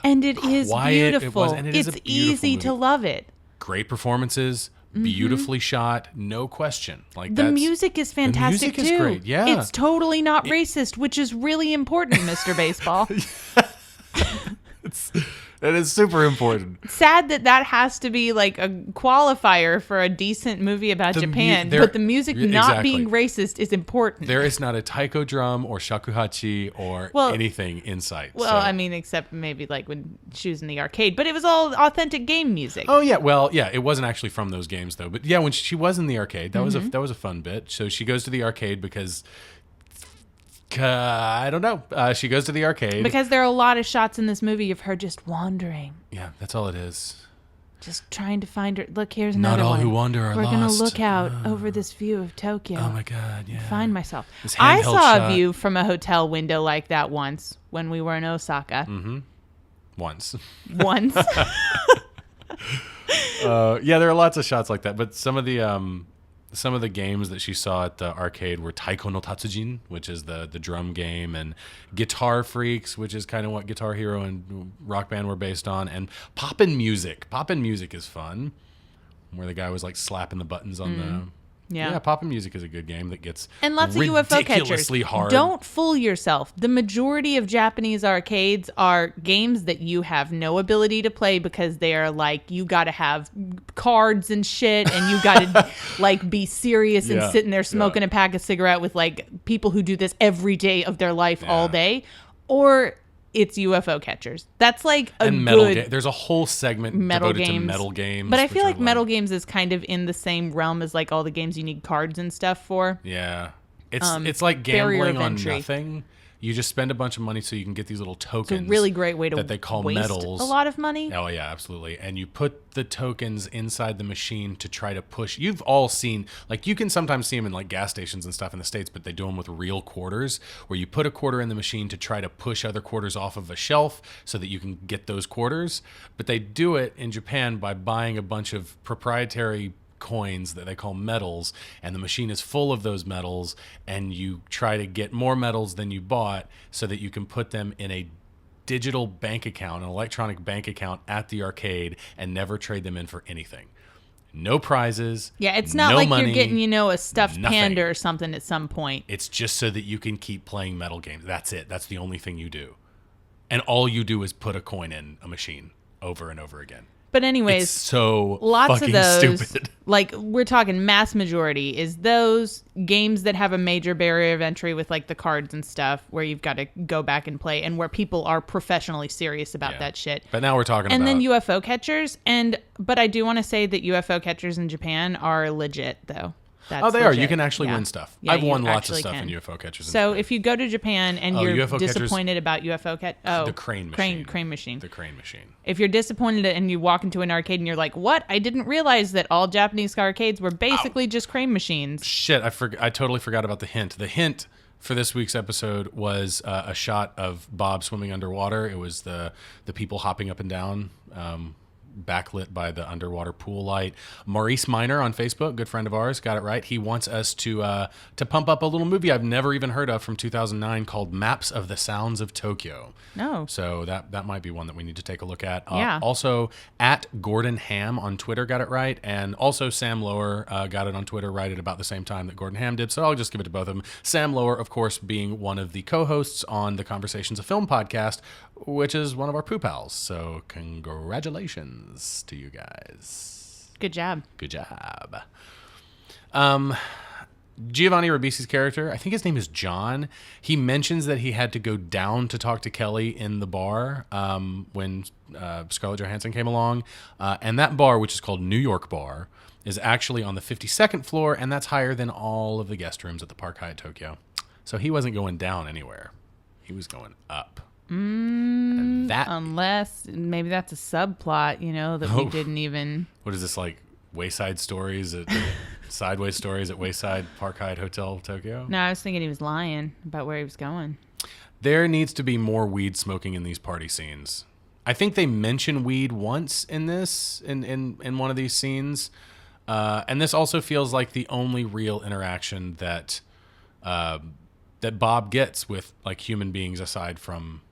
And it is quiet it beautiful. was, and it is it's a beautiful easy to movie. love it. great performances, beautifully shot, no question. Like The that's, music is fantastic music is too. great, yeah. It's totally not racist, which is really important, Mr. Baseball. That is super important. Sad that has to be like a qualifier for a decent movie about The mu- Japan, there- but the music not exactly. being racist is important. There is not a taiko drum or shakuhachi or Well- anything in sight. Well, so. I mean, except maybe like when she was in the arcade, but it was all authentic game music. Oh yeah, well yeah, it wasn't actually from those games though. But yeah, when she was in the arcade, that Mm-hmm. was a fun bit. So she goes to the arcade because I don't know. She goes to the arcade Because there are a lot of shots in this movie of her just wandering, yeah, that's all it is. just trying to find her. Look, here's Not another all one. who wander are We're gonna lost. look out over this view of Tokyo. Oh my god, yeah. Find myself. This I handheld saw shot. a view from a hotel window like that once when we were in Osaka. Once. Once. Yeah, there are lots of shots like that, but some of the games that she saw at the arcade were Taiko no Tatsujin, which is the drum game, and Guitar Freaks, which is kind of what Guitar Hero and Rock Band were based on, and Poppin' Music. Poppin' Music is fun. where the guy was like slapping the buttons on the. Yeah. Poppin' Music is a good game that gets And lots of UFO catchers. ridiculously hard. Don't fool yourself. The majority of Japanese arcades are games that you have no ability to play because they are like, you got to have cards and shit, and you got to like be serious and sitting there smoking a pack of cigarette with like people who do this every day of their life all day. Or it's UFO catchers. That's like a and good there's a whole segment metal devoted games. to metal games. But I which feel are like metal games is kind of in the same realm as like all the games you need cards and stuff for. Yeah. It's like barrier gambling of on entry. nothing. You just spend a bunch of money so you can get these little tokens. It's a really great way to that they call waste medals. a lot of money. Oh yeah, absolutely. And you put the tokens inside the machine to try to push. You've all seen, like, you can sometimes see them in like gas stations and stuff in the States, but they do them with real quarters, where you put a quarter in the machine to try to push other quarters off of a shelf so that you can get those quarters. But they do it in Japan by buying a bunch of proprietary coins that they call medals, and the machine is full of those medals, and you try to get more medals than you bought so that you can put them in a digital bank account, an electronic bank account at the arcade, and never trade them in for anything. No prizes. Yeah, it's not no like money, you're getting, a stuffed nothing. panda or something at some point. It's just so that you can keep playing metal games. That's it. That's the only thing you do. And all you do is put a coin in a machine over and over again. But anyways, It's so lots of fucking those, stupid. like we're talking mass majority, is those games that have a major barrier of entry with like the cards and stuff where you've got to go back and play and where people are professionally serious about Yeah. that shit. But now we're talking And about... then UFO catchers. But I do want to say that UFO catchers in Japan are legit though. That's they are. legit. You can actually Yeah. win stuff. Yeah, I've you won lots of actually stuff can. in UFO catchers. So if you go to Japan and you're UFO catchers- disappointed about UFO the crane machine. crane machine. The crane machine. If you're disappointed and you walk into an arcade and you're like, "What? I didn't realize that all Japanese arcades were basically just crane machines." Shit, I totally forgot about the hint. The hint for this week's episode was a shot of Bob swimming underwater. It was the people hopping up and down, backlit by the underwater pool light. Maurice Miner on Facebook, good friend of ours, got it right. He wants us to pump up a little movie I've never even heard of from 2009 called Maps of the Sounds of Tokyo. No. So that might be one that we need to take a look at. Yeah. Also, at Gordon Ham on Twitter got it right. And also Sam Lower got it on Twitter right at about the same time that Gordon Ham did. So I'll just give it to both of them. Sam Lower, of course, being one of the co-hosts on the Conversations of Film podcast, which is one of our poo pals. So congratulations to you guys. Good job. Good job. Giovanni Ribisi's character, I think his name is John. He mentions that he had to go down to talk to Kelly in the bar when Scarlett Johansson came along. And that bar, which is called New York Bar, is actually on the 52nd floor, and that's higher than all of the guest rooms at the Park Hyatt Tokyo. So he wasn't going down anywhere. He was going up. And that... Unless maybe that's a subplot, that we didn't even. What is this, like Wayside Stories at Sideways Stories at Wayside Park Hyatt Hotel Tokyo? No, I was thinking he was lying about where he was going. There needs to be more weed smoking in these party scenes. I think they mention weed once in this, in one of these scenes. And this also feels like the only real interaction that Bob gets with like human beings aside from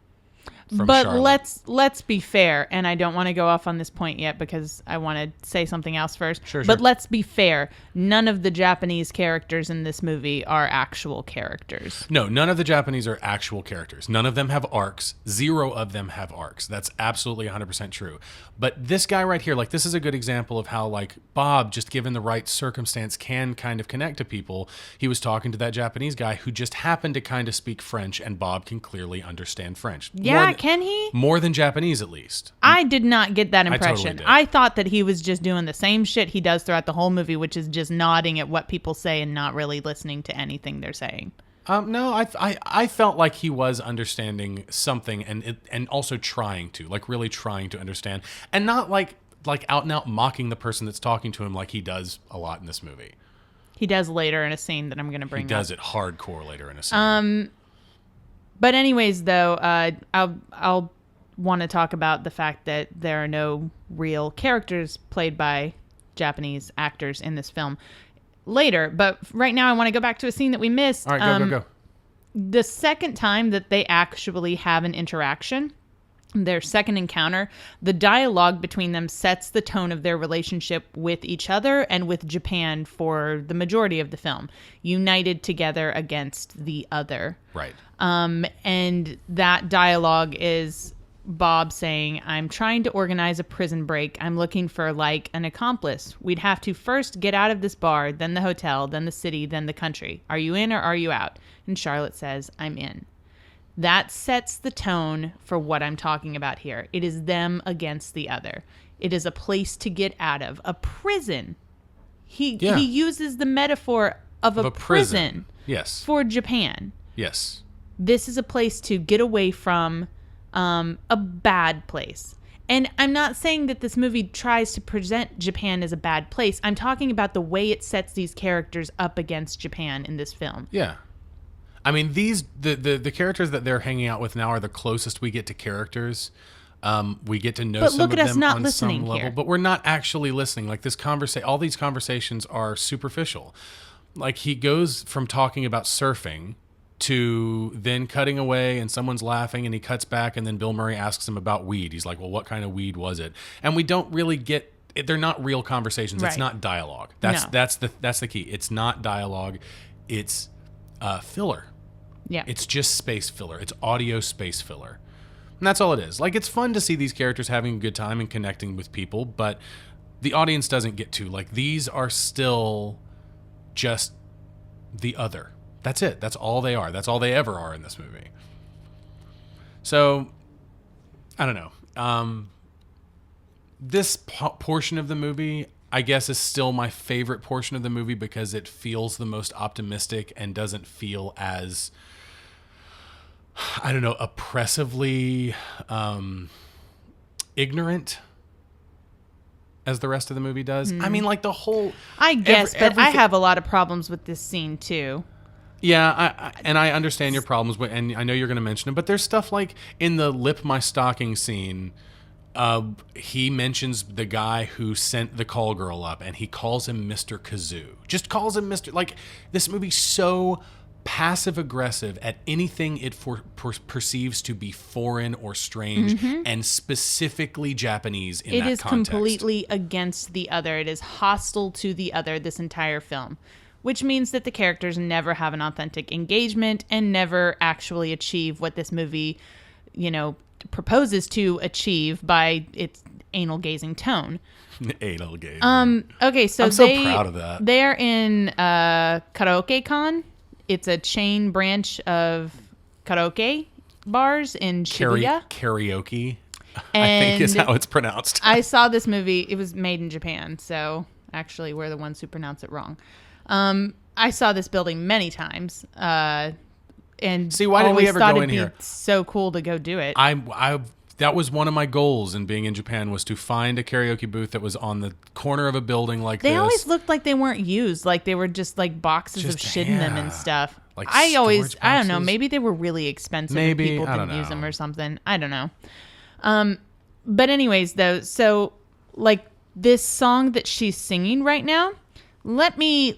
But Charlotte. let's be fair, and I don't want to go off on this point yet because I want to say something else first. Sure. But let's be fair. None of the Japanese characters in this movie are actual characters. No, none of the Japanese are actual characters. None of them have arcs. 0 of them have arcs. That's absolutely 100% true. But this guy right here, like, this is a good example of how, like, Bob, just given the right circumstance, can kind of connect to people. He was talking to that Japanese guy who just happened to kind of speak French, and Bob can clearly understand French. Yeah, can he? More than Japanese, at least. I did not get that totally impression. did. I thought that he was just doing the same shit he does throughout the whole movie, which is just nodding at what people say and not really listening to anything they're saying. No, I felt like he was understanding something and also trying to, like, really trying to understand, and not like out and out mocking the person that's talking to him like he does a lot in this movie. He does later in a scene that I'm going to bring up. He does it hardcore later in a scene. But anyways, though, I'll want to talk about the fact that there are no real characters played by Japanese actors in this film later. But right now, I want to go back to a scene that we missed. All right, go. The second time that they actually have an interaction their second encounter, the dialogue between them sets the tone of their relationship with each other and with Japan for the majority of the film, united together against the other. Right. And that dialogue is Bob saying, I'm trying to organize a prison break. I'm looking for, like, an accomplice. We'd have to first get out of this bar, then the hotel, then the city, then the country. Are you in or are you out? And Charlotte says, I'm in. That sets the tone for what I'm talking about here. It is them against the other. It is a place to get out of. A prison. He uses the metaphor of a prison. Yes. For Japan. Yes. This is a place to get away from a bad place. And I'm not saying that this movie tries to present Japan as a bad place. I'm talking about the way it sets these characters up against Japan in this film. Yeah. I mean, the characters that they're hanging out with now are the closest we get to characters. We get to know But some look of at us them not on listening some level, here. but we're not actually listening. Like all these conversations are superficial. Like he goes from talking about surfing to then cutting away and someone's laughing and he cuts back and then Bill Murray asks him about weed. He's like, well, what kind of weed was it? And we don't really get they're not real conversations. Right. It's not dialogue. No. That's the key. It's not dialogue. It's filler. Yeah. It's just space filler. It's audio space filler. And that's all it is. Like, it's fun to see these characters having a good time and connecting with people, but the audience doesn't get to. Like, these are still just the other. That's it. That's all they are. That's all they ever are in this movie. So, I don't know. This portion of the movie, I guess, is still my favorite portion of the movie because it feels the most optimistic and doesn't feel as, I don't know, oppressively ignorant as the rest of the movie does. I mean, like the whole... I guess, but I everything- have a lot of problems with this scene too. Yeah, I understand your problems, and I know you're going to mention it, but there's stuff like in the Lip My Stocking scene, he mentions the guy who sent the call girl up, and he calls him Mr. Kazoo. Just calls him Mr. Like, this movie's so passive-aggressive at anything it perceives to be foreign or strange, and specifically Japanese in that It is context. completely against the other. It is hostile to the other this entire film, which means that the characters never have an authentic engagement and never actually achieve what this movie, proposes to achieve by its anal gazing tone. Anal gay. Okay, so I'm so proud of that. They're in Karaoke Con. It's a chain branch of karaoke bars in Shibuya. Karaoke, I And think is how it's pronounced. I saw this movie. It was made in Japan, so actually we're the ones who pronounce it wrong. I saw this building many times, and See, why didn't we always ever thought go it'd in be here? so cool to go do it. I that was one of my goals in being in Japan, was to find a karaoke booth that was on the corner of a building like They this. always looked like they weren't used, like they were just like boxes of Just- shit in them and yeah. stuff. Like I don't know, storage maybe they were really expensive Maybe, and people I didn't don't use them know. or something. I don't know. But anyways, though, so like this song that she's singing right now, let me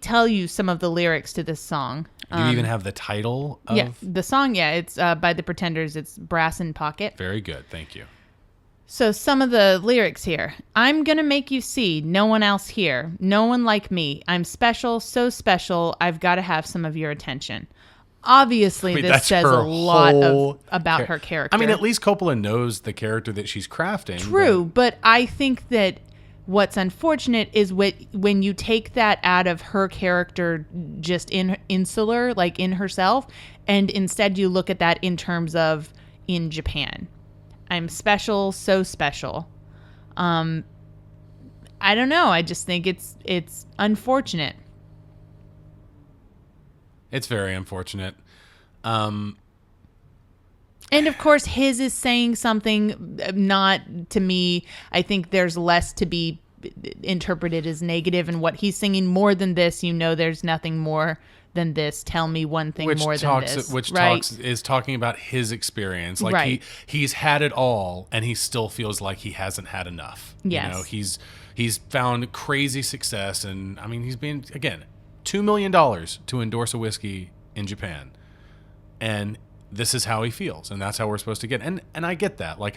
tell you some of the lyrics to this song. You even have the title of... Yeah, the song, it's by the Pretenders. It's Brass in Pocket. Very good, thank you. So some of the lyrics here. I'm going to make you see no one else here. No one like me. I'm special, so special. I've got to have some of your attention. Obviously, I mean, this that's says her a lot whole about her character. I mean, at least Coppola knows the character that she's crafting. True, but I think that what's unfortunate is when you take that out of her character just insular, like in herself, and instead you look at that in terms of in Japan. I'm special, so special. I don't know. I just think it's unfortunate. It's very unfortunate. And of course, his is saying something not to me. I think there's less to be interpreted as negative in what he's singing. More than this, there's nothing more than this. Tell me one thing more than this. Is talking about his experience. Like Right. he's had it all, and he still feels like he hasn't had enough. Yes. He's found crazy success, and I mean, he's been, again, $2 million to endorse a whiskey in Japan, and this is how he feels, and that's how we're supposed to get. And I get that. Like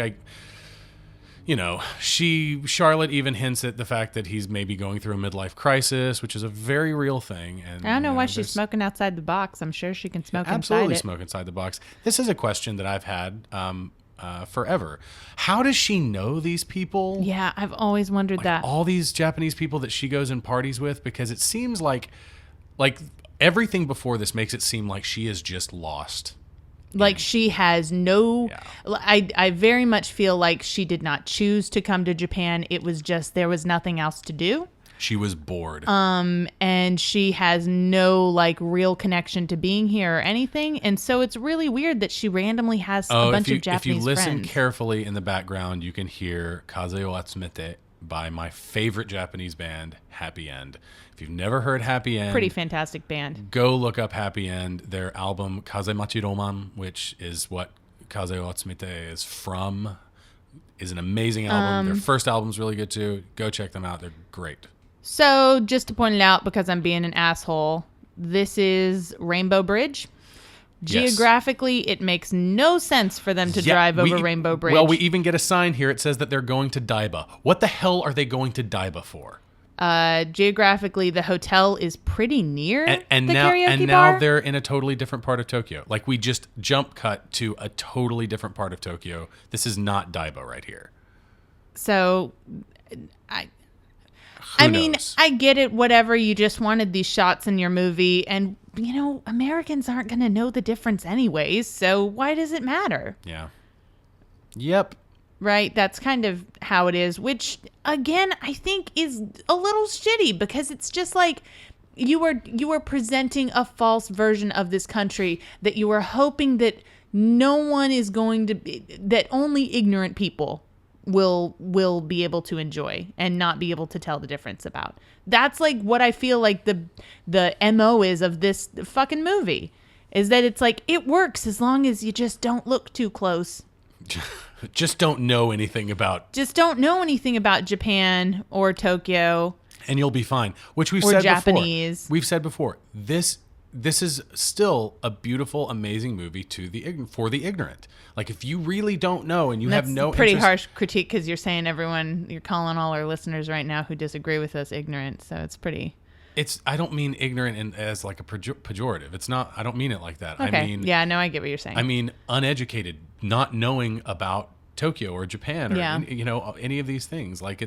Charlotte even hints at the fact that he's maybe going through a midlife crisis, which is a very real thing. And I don't know why she's there's smoking outside the box. I'm sure she can smoke absolutely inside it. smoke inside the box. This is a question that I've had forever. How does she know these people? Yeah, I've always wondered that. All these Japanese people that she goes and parties with, because it seems like everything before this makes it seem like she is just lost. Like she has no, Yeah. I very much feel like she did not choose to come to Japan. It was just, there was nothing else to do. She was bored. And she has no like real connection to being here or anything. And so it's really weird that she randomly has a bunch of Japanese if you listen friends. carefully in the background, you can hear Kaze o Atsumete by my favorite Japanese band, Happy End. If you've never heard Happy End, Pretty fantastic band. go look up Happy End. Their album Kazemachi Roman, which is what Kaze o Atsumete is from, is an amazing album. Their first album's really good too. Go check them out. They're great. So just to point it out, because I'm being an asshole, this is Rainbow Bridge. Yes. Geographically, it makes no sense for them to drive over Rainbow Bridge. Well, we even get a sign here. It says that they're going to Daiba. What the hell are they going to Daiba for? Geographically, the hotel is pretty near And the now, karaoke and bar. now they're in a totally different part of Tokyo. Like we just jump cut to a totally different part of Tokyo. This is not Daiba right here. So, I Who mean, knows? I get it. Whatever. You just wanted these shots in your movie, and Americans aren't going to know the difference anyways. So why does it matter? Yeah. Yep. Right? That's kind of how it is, which again, I think is a little shitty because it's just like you were presenting a false version of this country that you were hoping that no one is going to be, that only ignorant people will be able to enjoy and not be able to tell the difference about. That's like what I feel like the MO is of this fucking movie, is that it's like it works as long as you just don't look too close. Just don't know anything about, Just don't know anything about Japan or Tokyo. and you'll be fine. Which we've Or said Japanese. before. We've said before. This is still a beautiful, amazing movie for the ignorant. Like if you really don't know and you have no pretty interest, harsh critique because you're saying you're calling all our listeners right now who disagree with us ignorant. So it's pretty. I don't mean ignorant as like a pejorative. It's not. I don't mean it like that. Okay. I mean, yeah, no, I get what you're saying. I mean uneducated, not knowing about Tokyo or Japan or Yeah. any of these things. Like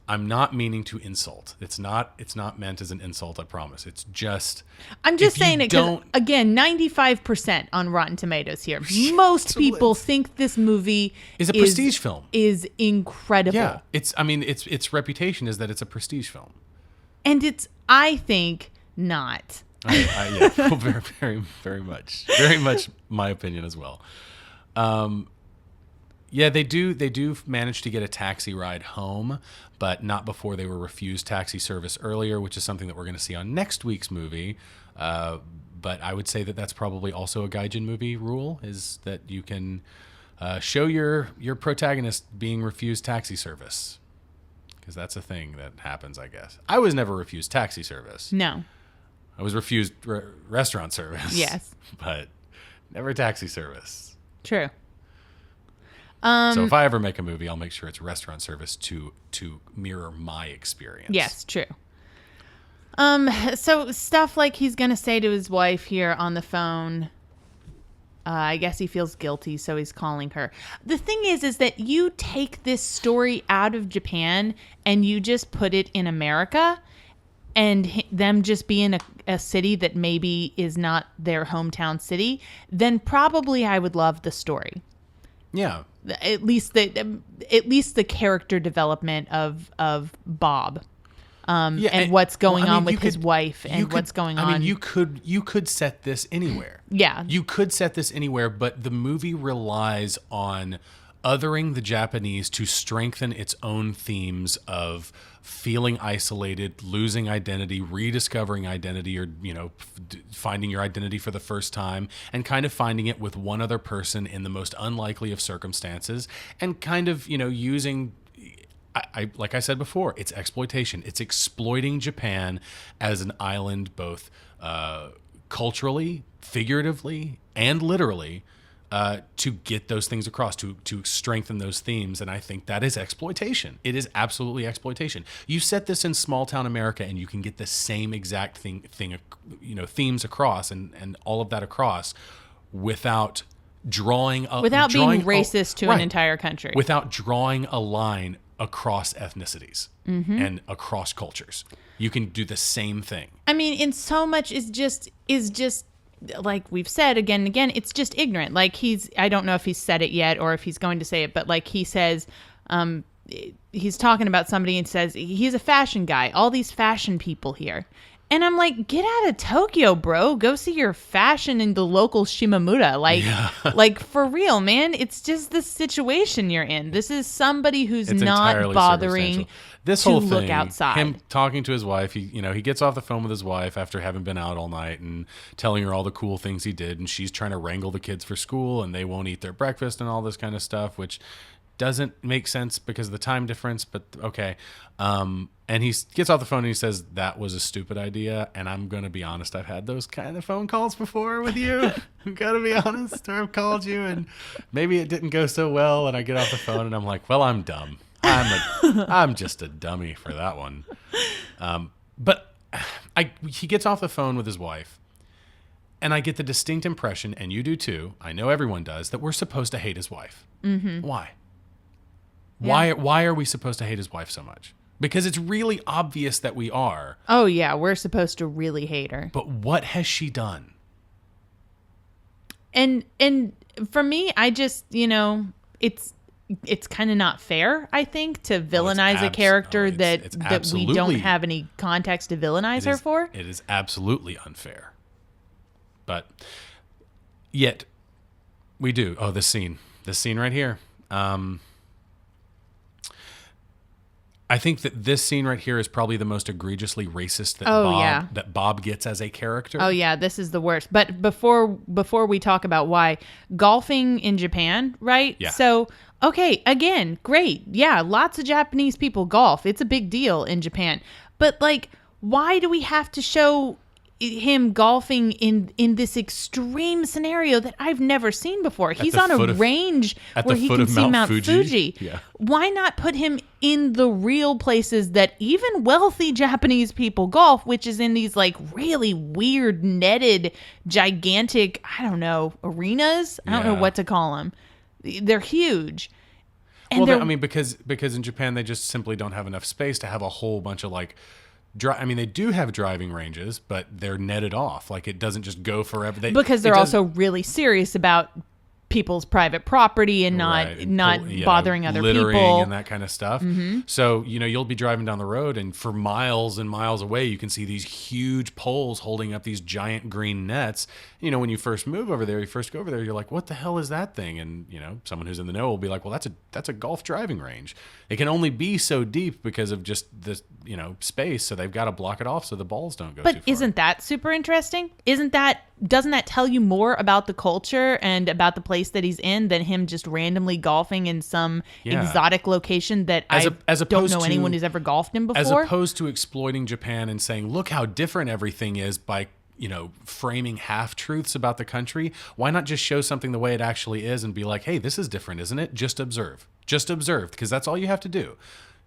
I'm not meaning to insult. It's not meant as an insult, I promise. It's just I'm just if you saying it because, don't- again, 95% on Rotten Tomatoes here. Most people think this movie is a prestige film. is incredible. Yeah. Its reputation is that it's a prestige film. And it's, I think, not. Yeah, very, very, very much my opinion as well. Yeah, they do manage to get a taxi ride home, but not before they were refused taxi service earlier, which is something that we're going to see on next week's movie. But I would say that that's probably also a Gaijin movie rule, is that you can show your protagonist being refused taxi service, because that's a thing that happens, I guess. I was never refused taxi service. No. I was refused restaurant service. Yes. But never taxi service. True. So if I ever make a movie, I'll make sure it's restaurant service to mirror my experience. Yes, true. So stuff like he's gonna say to his wife here on the phone. I guess he feels guilty, so he's calling her. The thing is that you take this story out of Japan and you just put it in America, and them just being a city that maybe is not their hometown city, then probably I would love the story. Yeah. At least the character development of Bob, and what's going on with his wife and what's going on. I mean, you could set this anywhere. Yeah, You could set this anywhere, but the movie relies on othering the Japanese to strengthen its own themes of feeling isolated, losing identity, rediscovering identity, or finding your identity for the first time, and kind of finding it with one other person in the most unlikely of circumstances, and kind of using, I like I said before, it's exploitation. It's exploiting Japan as an island, both culturally, figuratively, and literally, to get those things across, to strengthen those themes. And I think that is exploitation. It is absolutely exploitation. You set this in small town America and you can get the same exact themes across and all of that across without being racist to an right, entire country. without drawing a line across ethnicities Mm-hmm. and across cultures. You can do the same thing. I mean, in so much is just like we've said again and again, it's just ignorant. Like I don't know if he's said it yet or if he's going to say it, but like he says, he's talking about somebody and says he's a fashion guy, all these fashion people here. And I'm like, get out of Tokyo, bro. Go see your fashion in the local Shimamura. Like, like for real, man. It's just the situation you're in. This is somebody who's It's not entirely bothering circumstantial. This to whole look thing, outside. him talking to his wife, he gets off the phone with his wife after having been out all night and telling her all the cool things he did, and she's trying to wrangle the kids for school, and they won't eat their breakfast and all this kind of stuff, which doesn't make sense because of the time difference, but okay. And he gets off the phone and he says, that was a stupid idea. And I'm going to be honest, I've had those kind of phone calls before with you. I've got to be honest. Or I've called you and maybe it didn't go so well. And I get off the phone and I'm like, well, I'm dumb. I'm just a dummy for that one. But he gets off the phone with his wife and I get the distinct impression, and you do too, I know everyone does, that we're supposed to hate his wife. Mm-hmm. Why? Yeah. Why are we supposed to hate his wife so much? Because it's really obvious that we are. Oh, yeah. We're supposed to really hate her. But what has she done? And for me, I just, it's kind of not fair, I think, to villainize a character that we don't have any context to villainize her for. It is absolutely unfair. But yet we do. Oh, this scene right here. I think that this scene right here is probably the most egregiously racist that Bob gets as a character. Oh yeah, this is the worst. But before we talk about why, golfing in Japan, right? Yeah. So, okay, again, great. Yeah, lots of Japanese people golf. It's a big deal in Japan. But like, why do we have to show him golfing in this extreme scenario that I've never seen before? He's on a range where he can see Mount Fuji. Yeah. Why not put him in the real places that even wealthy Japanese people golf, which is in these like really weird netted, gigantic, I don't know, arenas? I don't know what to call them. They're huge. And because in Japan they just simply don't have enough space to have a whole bunch of like they do have driving ranges, but they're netted off. Like it doesn't just go forever. Because they're also really serious about people's private property and not bothering other littering people and that kind of stuff. Mm-hmm. So, you'll be driving down the road and for miles and miles away, you can see these huge poles holding up these giant green nets. When you first go over there, you're like, what the hell is that thing? And, someone who's in the know will be like, well, that's a golf driving range. It can only be so deep because of just the, space. So they've got to block it off so the balls don't go too far. But isn't that super interesting? Doesn't that tell you more about the culture and about the place that he's in than him just randomly golfing in some exotic location that I don't know anyone who's ever golfed in before? As opposed to exploiting Japan and saying, look how different everything is by, framing half-truths about the country. Why not just show something the way it actually is and be like, hey, this is different, isn't it? Just observe, because that's all you have to do.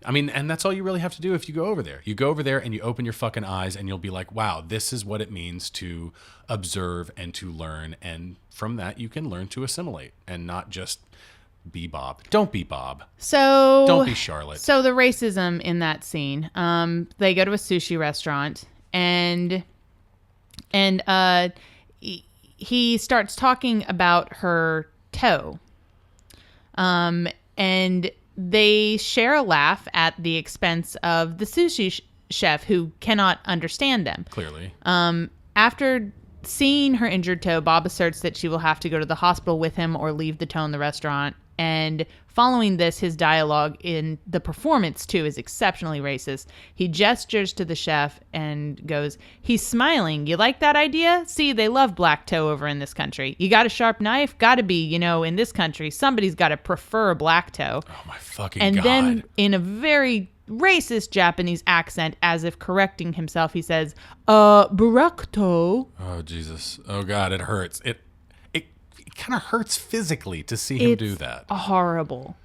And that's all you really have to do if you go over there. You go over there and you open your fucking eyes and you'll be like, wow, this is what it means to observe and to learn. And from that, you can learn to assimilate and not just be Bob. Don't be Bob. So don't be Charlotte. So the racism in that scene, they go to a sushi restaurant and he starts talking about her toe. And they share a laugh at the expense of the sushi chef who cannot understand them. Clearly. After seeing her injured toe, Bob asserts that she will have to go to the hospital with him or leave the toe in the restaurant. And following this, his dialogue in the performance, too, is exceptionally racist. He gestures to the chef and goes, he's smiling. You like that idea? See, they love black toe over in this country. You got a sharp knife? Got to be, in this country, somebody's got to prefer a black toe. Oh, my fucking God. And then in a very racist Japanese accent, as if correcting himself. He says, Barakto. Oh, Jesus. Oh, God, it hurts. It kind of hurts physically to see him do that. Horrible.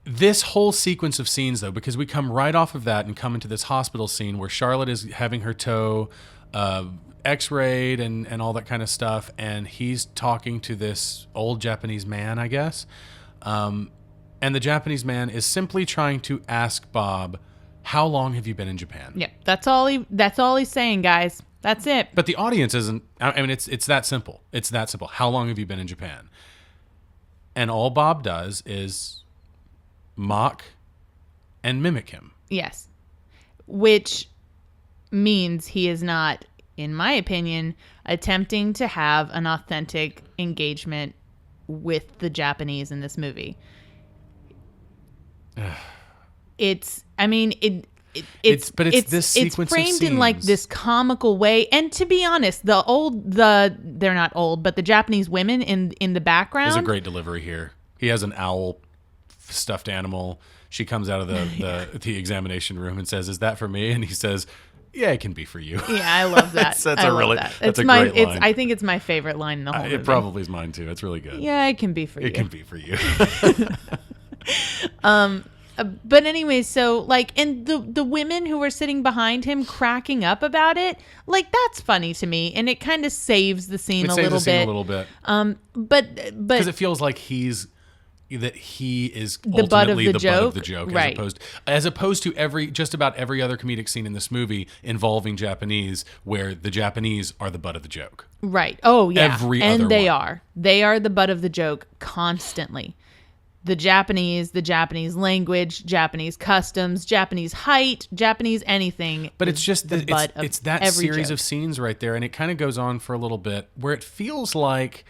This whole sequence of scenes, though, because we come right off of that and come into this hospital scene where Charlotte is having her toe x-rayed and all that kind of stuff, and he's talking to this old Japanese man, I guess. And the Japanese man is simply trying to ask Bob, how long have you been in Japan? Yeah, that's all he's saying, guys. That's it. But the audience isn't. I mean, it's that simple. It's that simple. How long have you been in Japan? And all Bob does is mock and mimic him. Yes. Which means he is not, in my opinion, attempting to have an authentic engagement with the Japanese in this movie. It's this sequence of framed in like scenes. this comical way, and to be honest, they're not old, but the Japanese women in the background. There's a great delivery here. He has an owl stuffed animal. She comes out of the examination room and says, "Is that for me?" And he says, "Yeah, it can be for you." Yeah, I love that. That's I a love really that. that's It's a my great line. I think it's my favorite line in the whole movie. It probably is mine too. It's really good. Yeah, it can be for you. It can be for you. But anyway, so like, and the women who were sitting behind him cracking up about it, like, that's funny to me, and it kind of saves the scene a little bit. A little bit. But Because it feels like he is the butt of ultimately the butt of the joke, joke, right. as opposed to just about every other comedic scene in this movie involving Japanese, where the Japanese are the butt of the joke. right. Oh yeah, Every and other they one. are. They are the butt of the joke constantly. The Japanese language, Japanese customs, Japanese height, Japanese anything. But it's just the butt of it's that every series joke. of scenes right there, and it kind of goes on for a little bit where it feels like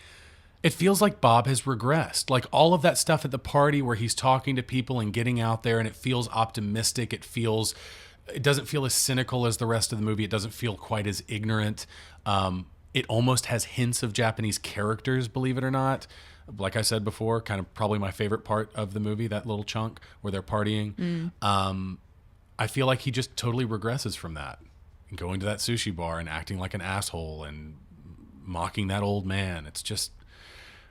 Bob has regressed. Like all of that stuff at the party where he's talking to people and getting out there, and it feels optimistic. It doesn't feel as cynical as the rest of the movie. It doesn't feel quite as ignorant. It almost has hints of Japanese characters, believe it or not. Like I said before, kind of probably my favorite part of the movie, that little chunk where they're partying. I feel like he just totally regresses from that. And going to that sushi bar and acting like an asshole and mocking that old man. It's just,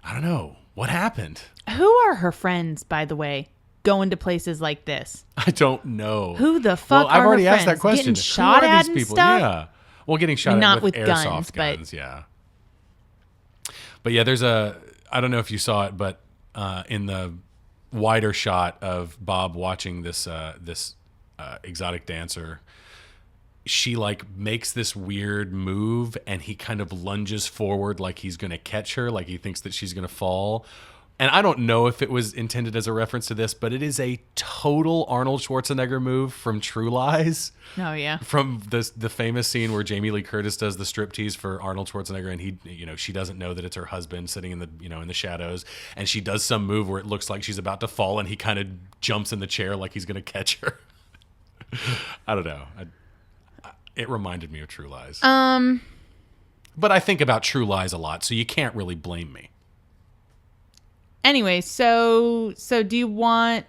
I don't know. What happened? Who are her friends, by the way, going to places like this? I don't know. Who the fuck Well, I've are already her asked friends? that question. Getting shot Who are at these and people? stuff? Yeah. Well, getting shot Not at with with airsoft guns, guns, yeah. But yeah, I don't know if you saw it, but in the wider shot of Bob watching this exotic dancer, she like makes this weird move and he kind of lunges forward like he's going to catch her, like he thinks that she's going to fall. And I don't know if it was intended as a reference to this, but it is a total Arnold Schwarzenegger move from True Lies. Oh yeah. From the famous scene where Jamie Lee Curtis does the striptease for Arnold Schwarzenegger, and she doesn't know that it's her husband sitting in the shadows, and she does some move where it looks like she's about to fall, and he kind of jumps in the chair like he's going to catch her. I don't know. It reminded me of True Lies. But I think about True Lies a lot, so you can't really blame me. Anyway, so do you want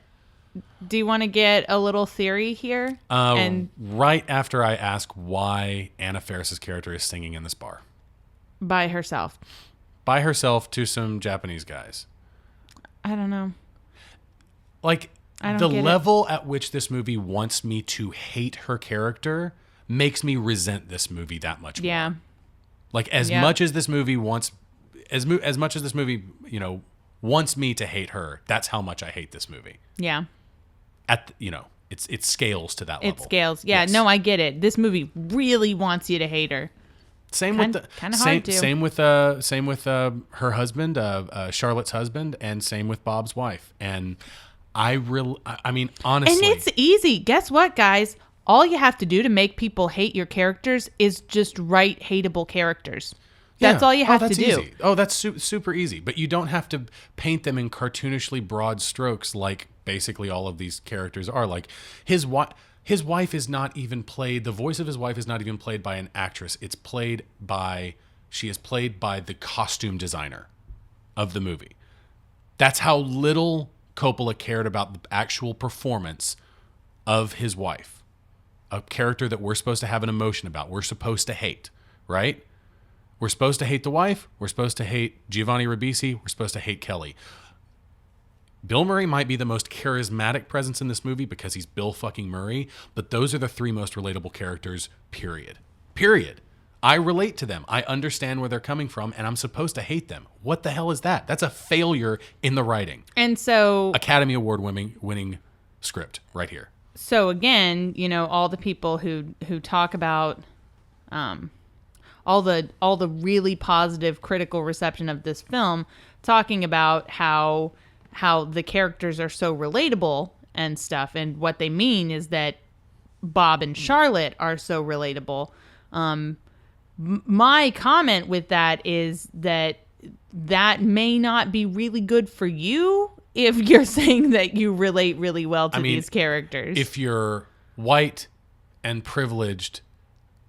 to get a little theory here? And Right after I ask why Anna Faris's character is singing in this bar by herself. by herself to some Japanese guys. I don't know. Like I don't the get it. level at which this movie wants me to hate her character makes me resent this movie that much more. Yeah. Like as Yeah. much as this movie wants as much as this movie, wants me to hate her, that's how much I hate this movie. Yeah. It scales to that level. It scales. Yeah, Yes. no, I get it. This movie really wants you to hate her. Same Kind- with the kinda same, hard to. same with her husband, Charlotte's husband, and same with Bob's wife. And I mean, honestly, And it's easy. Guess what, guys? All you have to do to make people hate your characters is just write hateable characters. That's all you have to that's do. Easy. Oh, that's super easy. But you don't have to paint them in cartoonishly broad strokes like basically all of these characters are. Like his wife is not even played. The voice of his wife is not even played by an actress. She is played by the costume designer of the movie. That's how little Coppola cared about the actual performance of his wife, a character that we're supposed to have an emotion about, we're supposed to hate, right? We're supposed to hate the wife, we're supposed to hate Giovanni Ribisi, we're supposed to hate Kelly. Bill Murray might be the most charismatic presence in this movie because he's Bill fucking Murray, but those are the three most relatable characters, period. Period. I relate to them. I understand where they're coming from, and I'm supposed to hate them. What the hell is that? That's a failure in the writing. And so Academy Award winning script right here. So again, you know, all the people who talk about all the really positive critical reception of this film, talking about how the characters are so relatable and stuff, and what they mean is that Bob and Charlotte are so relatable. My comment with that is that may not be really good for you if you're saying that you relate really well to these characters. If you're white and privileged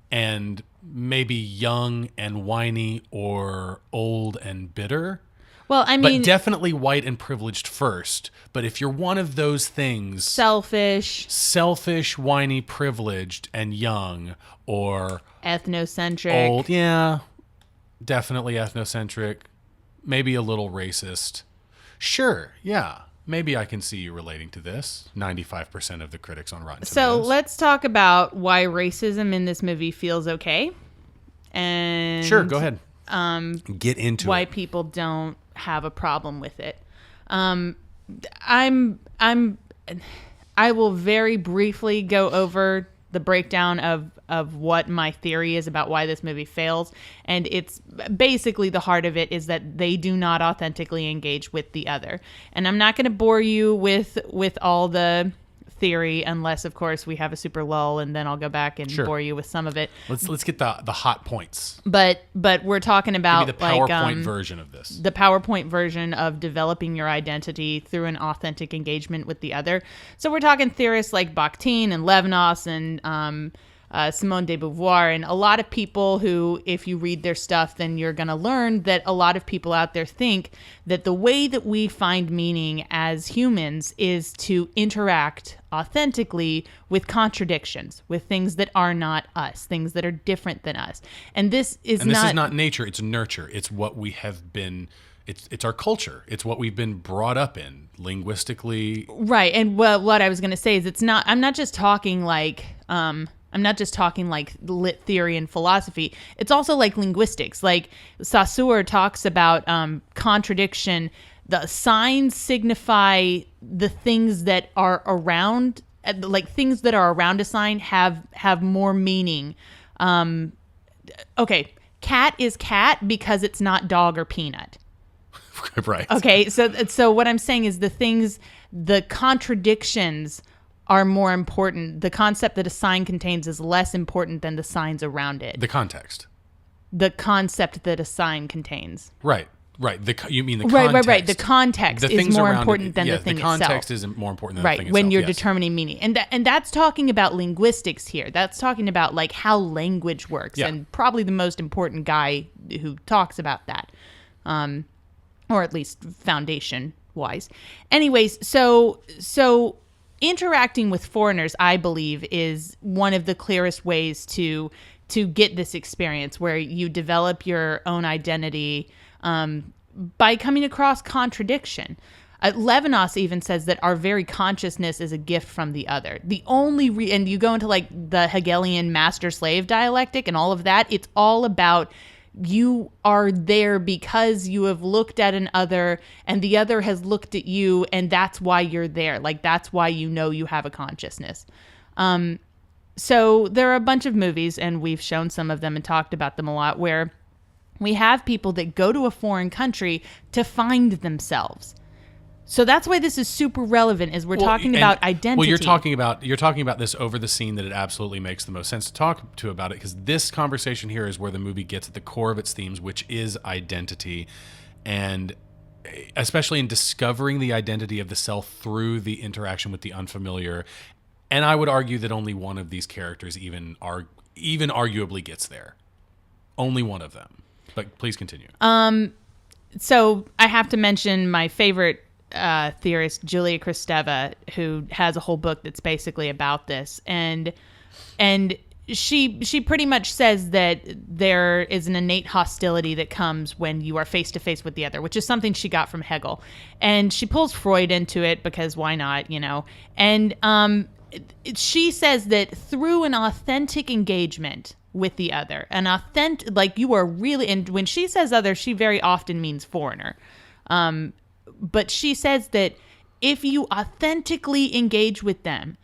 and maybe young and whiny or old and bitter. Well, I mean, but definitely white and privileged first. But if you're one of those things, selfish, whiny, privileged, and young, or ethnocentric, old, yeah, definitely ethnocentric, maybe a little racist. Sure, yeah, maybe I can see you relating to this. 95% of the critics on Rotten Tomatoes. So let's talk about why racism in this movie feels okay. And sure, go ahead. Get into why it. People don't have a problem with it. I will very briefly go over the breakdown of what my theory is about why this movie fails, and it's basically the heart of it is that they do not authentically engage with the other. And I'm not going to bore you with all the theory unless, of course, we have a super lull, and then I'll go back and bore you with some of it. Let's get the hot points. But we're talking about the PowerPoint version of this. The PowerPoint version of developing your identity through an authentic engagement with the other. So we're talking theorists like Bakhtin and Levinas and Simone de Beauvoir, and a lot of people who, if you read their stuff, then you're going to learn that a lot of people out there think that the way that we find meaning as humans is to interact authentically with contradictions, with things that are not us, things that are different than us. And this is not nature, it's nurture. It's what we have been, it's our culture. It's what we've been brought up in linguistically. Right. And what I was going to say is I'm not just talking like lit theory and philosophy. It's also like linguistics. Like Saussure talks about contradiction. The signs signify the things that are around, like things that are around a sign have more meaning. Okay, cat is cat because it's not dog or peanut. Right. Okay, so what I'm saying is the contradictions are more important. The concept that a sign contains is less important than the signs around it. The context. The concept that a sign contains. Right. You mean the context. Right. The context is more important than the thing itself. The context is more important than the thing itself. When you're determining meaning. And that's talking about linguistics here. That's talking about like how language works. Yeah. And probably the most important guy who talks about that. Or at least foundation-wise. Anyways, so interacting with foreigners, I believe, is one of the clearest ways to get this experience where you develop your own identity by coming across contradiction. Levinas even says that our very consciousness is a gift from the other. The only and you go into like the Hegelian master-slave dialectic and all of that, it's all about you are there because you have looked at an other and the other has looked at you, and that's why you're there. Like, that's why you know you have a consciousness. So there are a bunch of movies, and we've shown some of them and talked about them a lot, where we have people that go to a foreign country to find themselves. So that's why this is super relevant, is we're talking about identity. Well, you're talking about this over the scene that it absolutely makes the most sense to talk to about it, because this conversation here is where the movie gets at the core of its themes, which is identity, and especially in discovering the identity of the self through the interaction with the unfamiliar. And I would argue that only one of these characters even arguably gets there. Only one of them. But please continue. So I have to mention my favorite theorist Julia Kristeva, who has a whole book that's basically about this, and she pretty much says that there is an innate hostility that comes when you are face to face with the other, which is something she got from Hegel, and she pulls Freud into it because why not, and she says that through an authentic engagement with the other, an authentic, like you are really, and when she says other, she very often means foreigner. But she says that if you authentically engage with them,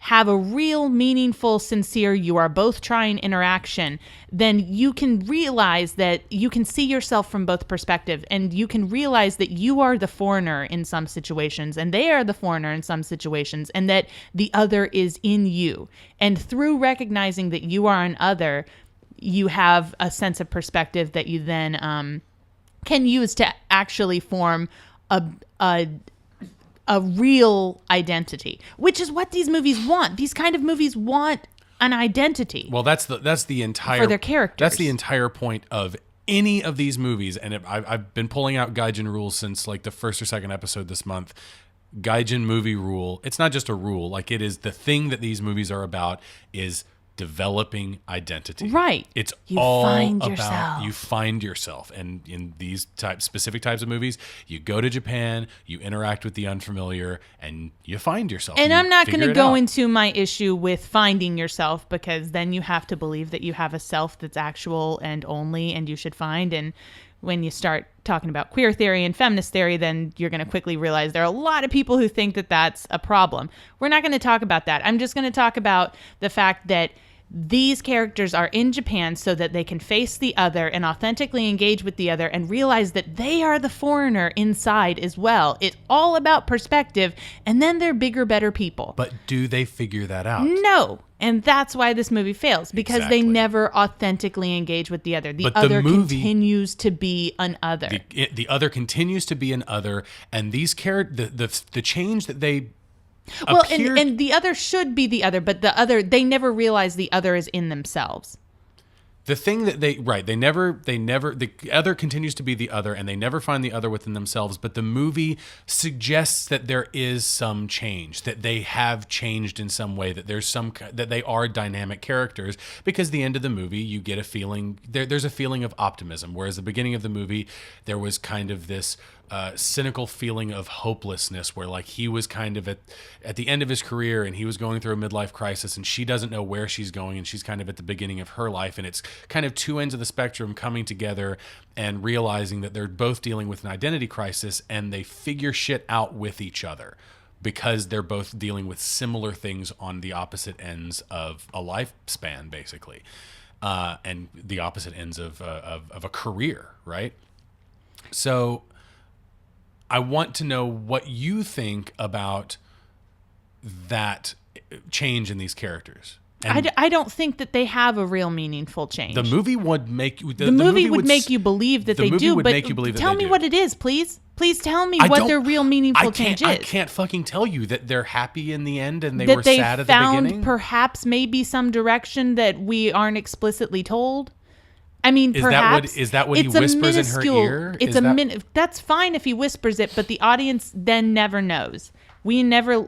have a real, meaningful, sincere, you are both trying interaction, then you can realize that you can see yourself from both perspectives, and you can realize that you are the foreigner in some situations and they are the foreigner in some situations, and that the other is in you. And through recognizing that you are an other, you have a sense of perspective that you then can use to actually form a real identity, which is what these movies want. These kind of movies want an identity. Well, that's the entire for their characters. That's the entire point of any of these movies. And I've been pulling out Gaijin rules since like the first or second episode this month. Gaijin movie rule. It's not just a rule. Like, it is the thing that these movies are about is developing identity. Right. It's you all find about yourself. you find yourself. And in these specific types of movies, you go to Japan, you interact with the unfamiliar, and you find yourself. And I'm not going to go out. into my issue with finding yourself, because then you have to believe that you have a self that's actual and only, and you should find. And when you start talking about queer theory and feminist theory, then you're going to quickly realize there are a lot of people who think that that's a problem. We're not going to talk about that. I'm just going to talk about the fact that these characters are in Japan so that they can face the other and authentically engage with the other and realize that they are the foreigner inside as well. It's all about perspective, and then they're bigger, better people. But do they figure that out? No. And that's why this movie fails, because Exactly. they never authentically engage with the other. The But the other movie- continues to be an other. The other continues to be an other, and these the change that they Well, appeared, and the other should be the other, but the other, they never realize the other is in themselves. the thing that they never the other continues to be the other, and they never find the other within themselves. But the movie suggests that there is some change, that they have changed in some way, that there's that they are dynamic characters. Because the end of the movie, you get a feeling there's a feeling of optimism, whereas the beginning of the movie there was kind of this cynical feeling of hopelessness, where like he was kind of at the end of his career, and he was going through a midlife crisis, and she doesn't know where she's going, and she's kind of at the beginning of her life, and it's kind of two ends of the spectrum coming together and realizing that they're both dealing with an identity crisis, and they figure shit out with each other because they're both dealing with similar things on the opposite ends of a lifespan, basically, and the opposite ends of a career, right? So I want to know what you think about that change in these characters. And I don't think that they have a real meaningful change. the movie would make you. The movie would make you believe that the they movie do, would but make you believe that tell they me do. what it is, please. Please tell me I what don't- their real meaningful change is. I can't fucking tell you that they're happy in the end and they that were they sad at the found beginning. perhaps maybe some direction that we aren't explicitly told. I mean, Is that perhaps what- is that what he it's a whispers in her minuscule- ear? It's Is a that- That's fine if he whispers it, but the audience then never knows. We never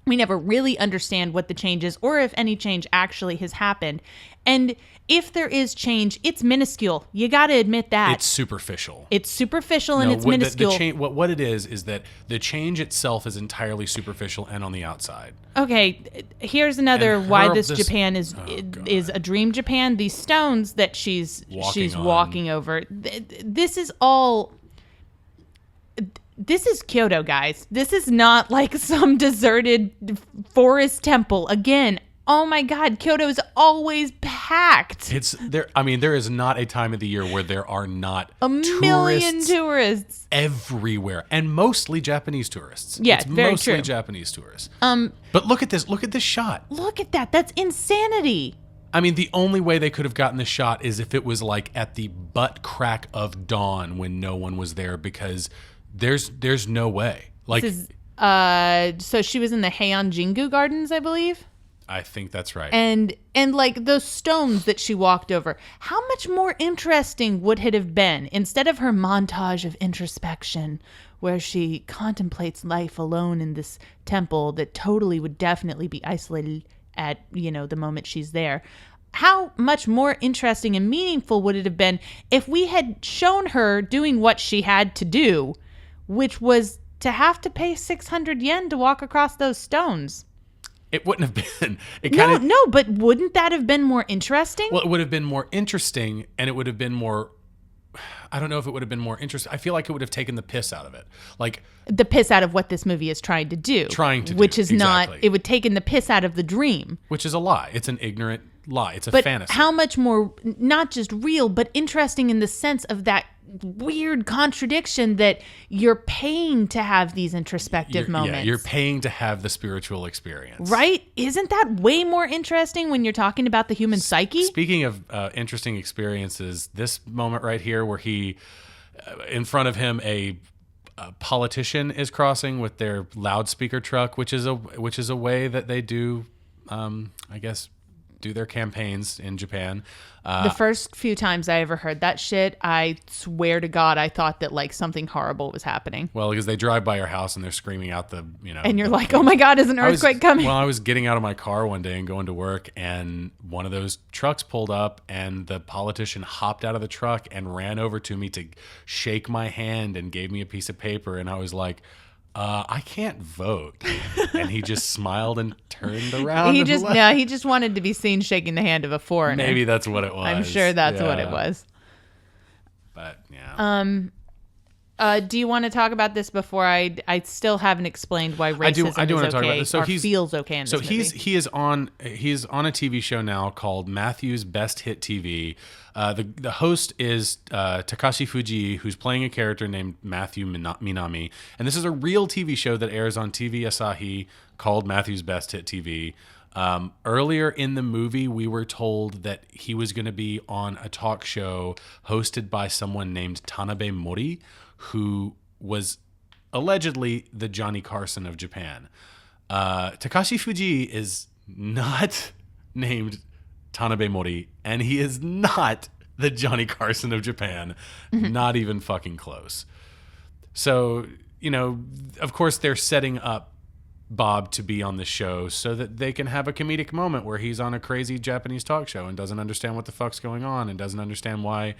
really understand what the change is, or if any change actually has happened. And if there is change, it's minuscule. You got to admit that. It's superficial. It's superficial and it's what minuscule. what it is that the change itself is entirely superficial and on the outside. Okay, here's another And why her- this this- Japan is God. is a dream Japan. These stones that she's Walking on. walking over. This is all. This is Kyoto, guys. This is not like some deserted forest temple. Again, oh my God, Kyoto is always packed. It's there. I mean, there is not a time of the year where there are not A million tourists. everywhere, and mostly Japanese tourists. Yeah, it's very mostly true. Japanese tourists. But look at this. Look at this shot. Look at that. That's insanity. I mean, the only way they could have gotten this shot is if it was like at the butt crack of dawn when no one was there, because there's no way. Like, This is so she was in the Heian Jingu Gardens, I believe. I think that's right. And like those stones that she walked over, how much more interesting would it have been instead of her montage of introspection where she contemplates life alone in this temple that totally would definitely be isolated at, the moment she's there. How much more interesting and meaningful would it have been if we had shown her doing what she had to do, which was to have to pay 600 yen to walk across those stones? It wouldn't have been. No, but wouldn't that have been more interesting? Well, it would have been more interesting, and it would have been more. I don't know if it would have been more interesting. I feel like it would have taken the piss out of it. Like the piss out of what this movie is trying to do. Which is exactly. not, it would taken the piss out of the dream. Which is a lie. It's an ignorant lie. It's a But fantasy. how much more, not just real, but interesting in the sense of that weird contradiction that you're paying to have these introspective moments. Yeah, you're paying to have the spiritual experience. Right? Isn't that way more interesting when you're talking about the human psyche? Speaking of interesting experiences, this moment right here where he, in front of him, a politician is crossing with their loudspeaker truck, which is a way that they do, I guess, do their campaigns in Japan. The first few times I ever heard that shit, I swear to God, I thought that like something horrible was happening. Well, because they drive by your house and they're screaming out and you're like, oh my God, is an earthquake coming? Well, I was getting out of my car one day and going to work, and one of those trucks pulled up, and the politician hopped out of the truck and ran over to me to shake my hand and gave me a piece of paper, and I was like, I can't vote. And he just smiled and turned around. He just wanted to be seen shaking the hand of a foreigner. Maybe that's what it was. I'm sure that's what it was. But yeah. Do you want to talk about this before I still haven't explained why racism I do want to is talk okay about this. So or feels okay in this movie? He is on a TV show now called Matthew's Best Hit TV. The host is Takashi Fujii, who's playing a character named Matthew Minami, and this is a real TV show that airs on TV Asahi called Matthew's Best Hit TV. Earlier in the movie, we were told that he was going to be on a talk show hosted by someone named Tanabe Mori, who was allegedly the Johnny Carson of Japan. Takashi Fujii is not named Tanabe Mori, and he is not the Johnny Carson of Japan. Not even fucking close. So, of course they're setting up Bob to be on the show so that they can have a comedic moment where he's on a crazy Japanese talk show and doesn't understand what the fuck's going on and doesn't understand why,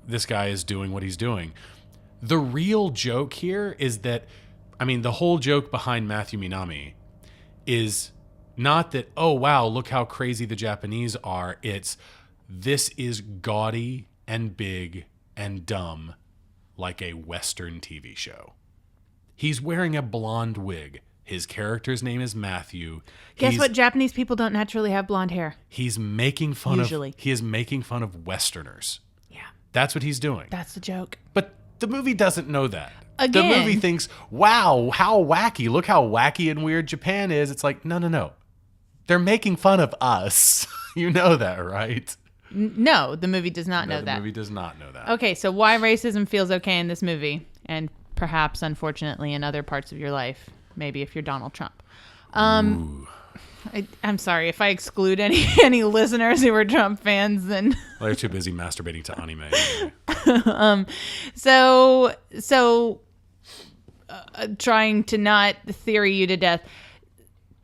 this guy is doing what he's doing. The real joke here is that, the whole joke behind Matthew Minami is not that, oh, wow, look how crazy the Japanese are. It's, this is gaudy and big and dumb like a Western TV show. He's wearing a blonde wig. His character's name is Matthew. Guess what? Japanese people don't naturally have blonde hair. He's making fun Usually. He is making fun of Westerners. Yeah. That's what he's doing. That's the joke. But the movie doesn't know that. Again. The movie thinks, wow, how wacky. Look how wacky and weird Japan is. It's like, no. They're making fun of us. You know that, right? No, the movie does not know that. The movie does not know that. Okay, so why racism feels okay in this movie, and perhaps, unfortunately, in other parts of your life, maybe if you're Donald Trump. I'm sorry if I exclude any listeners who are Trump fans. Then well, they're too busy masturbating to anime. Trying to not theory you to death.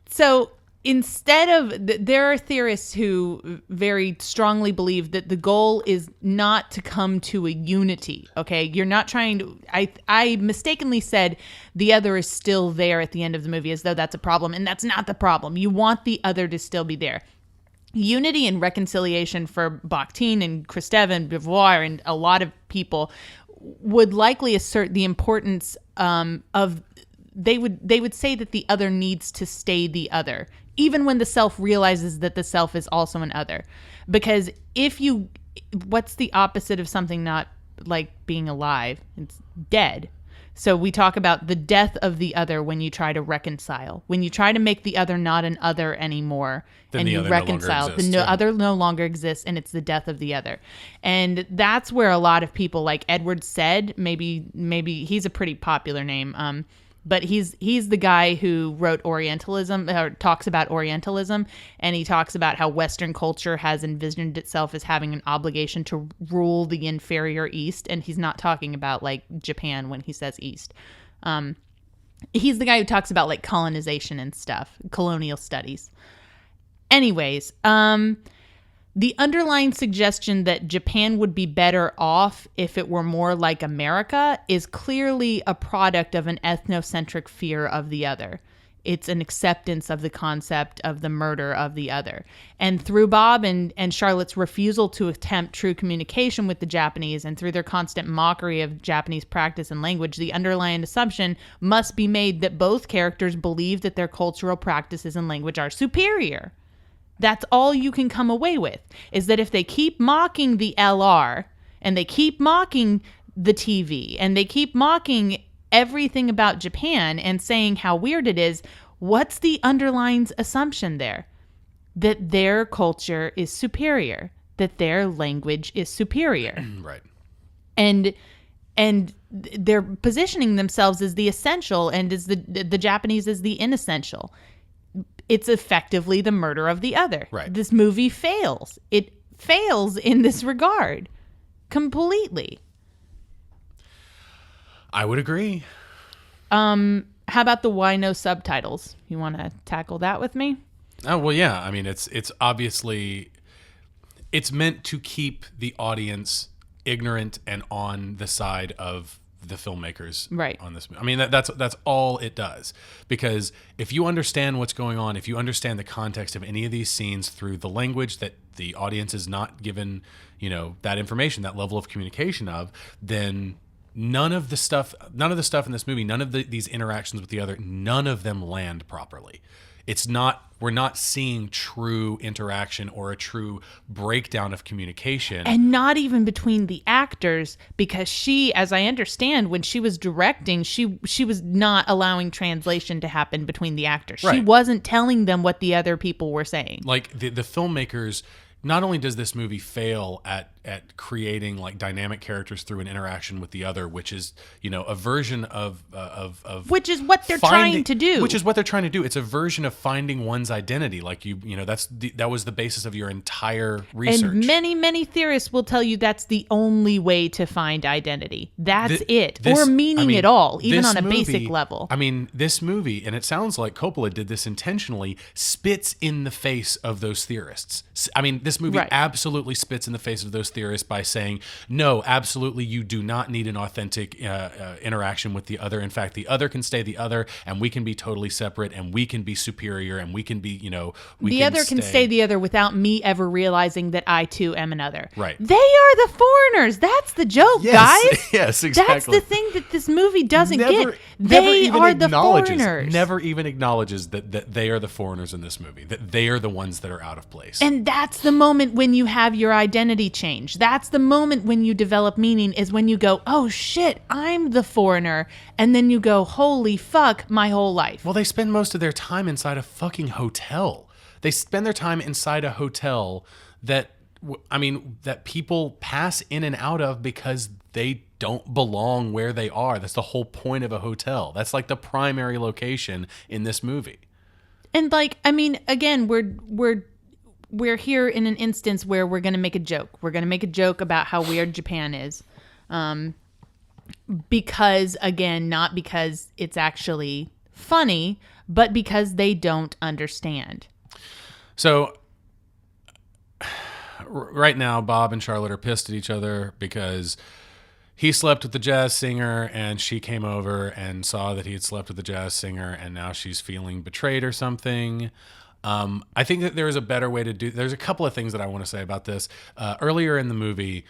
So instead of, there are theorists who very strongly believe that the goal is not to come to a unity. Okay, you're not trying to. I mistakenly said the other is still there at the end of the movie, as though that's a problem, and that's not the problem. You want the other to still be there. Unity and reconciliation for Bakhtin and Kristeva and Beauvoir and a lot of people would likely assert the importance of. They would say that the other needs to stay the other, even when the self realizes that the self is also an other. Because what's the opposite of something not like being alive? It's dead. So we talk about the death of the other when you try to reconcile. When you try to make the other not an other anymore, then and you reconcile, the other no longer exists, and it's the death of the other. And that's where a lot of people, like Edward Said, maybe he's a pretty popular name, but he's the guy who wrote Orientalism, or talks about Orientalism, and he talks about how Western culture has envisioned itself as having an obligation to rule the inferior East, and he's not talking about like Japan when he says East. He's the guy who talks about like colonization and stuff, colonial studies. Anyways, the underlying suggestion that Japan would be better off if it were more like America is clearly a product of an ethnocentric fear of the other. It's an acceptance of the concept of the murder of the other. And through Bob and Charlotte's refusal to attempt true communication with the Japanese, and through their constant mockery of Japanese practice and language, the underlying assumption must be made that both characters believe that their cultural practices and language are superior. That's all you can come away with, is that if they keep mocking the LR and they keep mocking the TV and they keep mocking everything about Japan and saying how weird it is, what's the underlying assumption there? That their culture is superior, that their language is superior. Right. And they're positioning themselves as the essential and as the Japanese as the inessential. It's effectively the murder of the other. Right. This movie fails. It fails in this regard completely. I would agree. How about the why no subtitles? You want to tackle that with me? Oh, well, yeah. I mean, it's obviously, it's meant to keep the audience ignorant and on the side of the filmmakers Right. on this. I mean, that's all it does. Because if you understand what's going on, if you understand the context of any of these scenes through the language that the audience is not given, that information, that level of communication of, then none of the stuff in this movie, none of these interactions with the other, none of them land properly. We're not seeing true interaction or a true breakdown of communication. And not even between the actors, because she, as I understand, when she was directing, she was not allowing translation to happen between the actors. She Right. wasn't telling them what the other people were saying. Like the filmmakers, not only does this movie fail at creating like dynamic characters through an interaction with the other, which is a version of Which is what they're trying to do. Which is what they're trying to do. It's a version of finding one's identity. Like that was the basis of your entire research. And many theorists will tell you that's the only way to find identity. That's it. Or meaning at all, even on a basic level. I mean, this movie, and it sounds like Coppola did this intentionally, spits in the face of those theorists. I mean, this movie Right. absolutely spits in the face of those theorists by saying, no, absolutely, you do not need an authentic interaction with the other. In fact, the other can stay the other, and we can be totally separate, and we can be superior, and we can be, The other can stay the other without me ever realizing that I too am another. Right. They are the foreigners. That's the joke, guys. Yes, exactly. That's the thing that this movie doesn't Never- get. never They even are the acknowledges- foreigners. Never even acknowledges that they are the foreigners in this movie, that they are the ones that are out of place. And that's the moment when you have your identity change. That's the moment when you develop meaning, is when you go, oh shit, I'm the foreigner. And then you go, holy fuck, my whole life. Well, they spend most of their time inside a fucking hotel. They spend their time inside a hotel that people pass in and out of because they don't belong where they are. That's the whole point of a hotel. That's like the primary location in this movie. And again, we're here in an instance where we're going to make a joke. We're going to make a joke about how weird Japan is. Because, again, not because it's actually funny, but because they don't understand. So right now, Bob and Charlotte are pissed at each other because he slept with the jazz singer and she came over and saw that he had slept with the jazz singer, and now she's feeling betrayed or something. I think that there is a better way to do. There's a couple of things that I want to say about this. Earlier in the movie,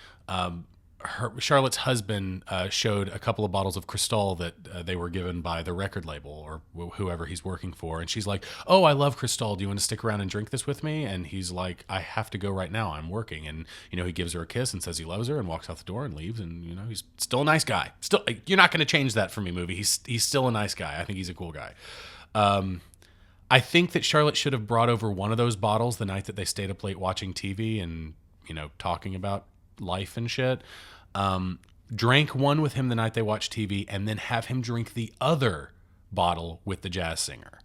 Charlotte's husband showed a couple of bottles of Cristal that they were given by the record label or whoever he's working for. And she's like, oh, I love Cristal. Do you want to stick around and drink this with me? And he's like, I have to go right now. I'm working. And, he gives her a kiss and says he loves her and walks out the door and leaves. And, he's still a nice guy. Still, you're not going to change that for me, movie. He's still a nice guy. I think he's a cool guy. I think that Charlotte should have brought over one of those bottles the night that they stayed up late watching TV and, talking about life and shit. Drank one with him the night they watched TV, and then have him drink the other bottle with the jazz singer.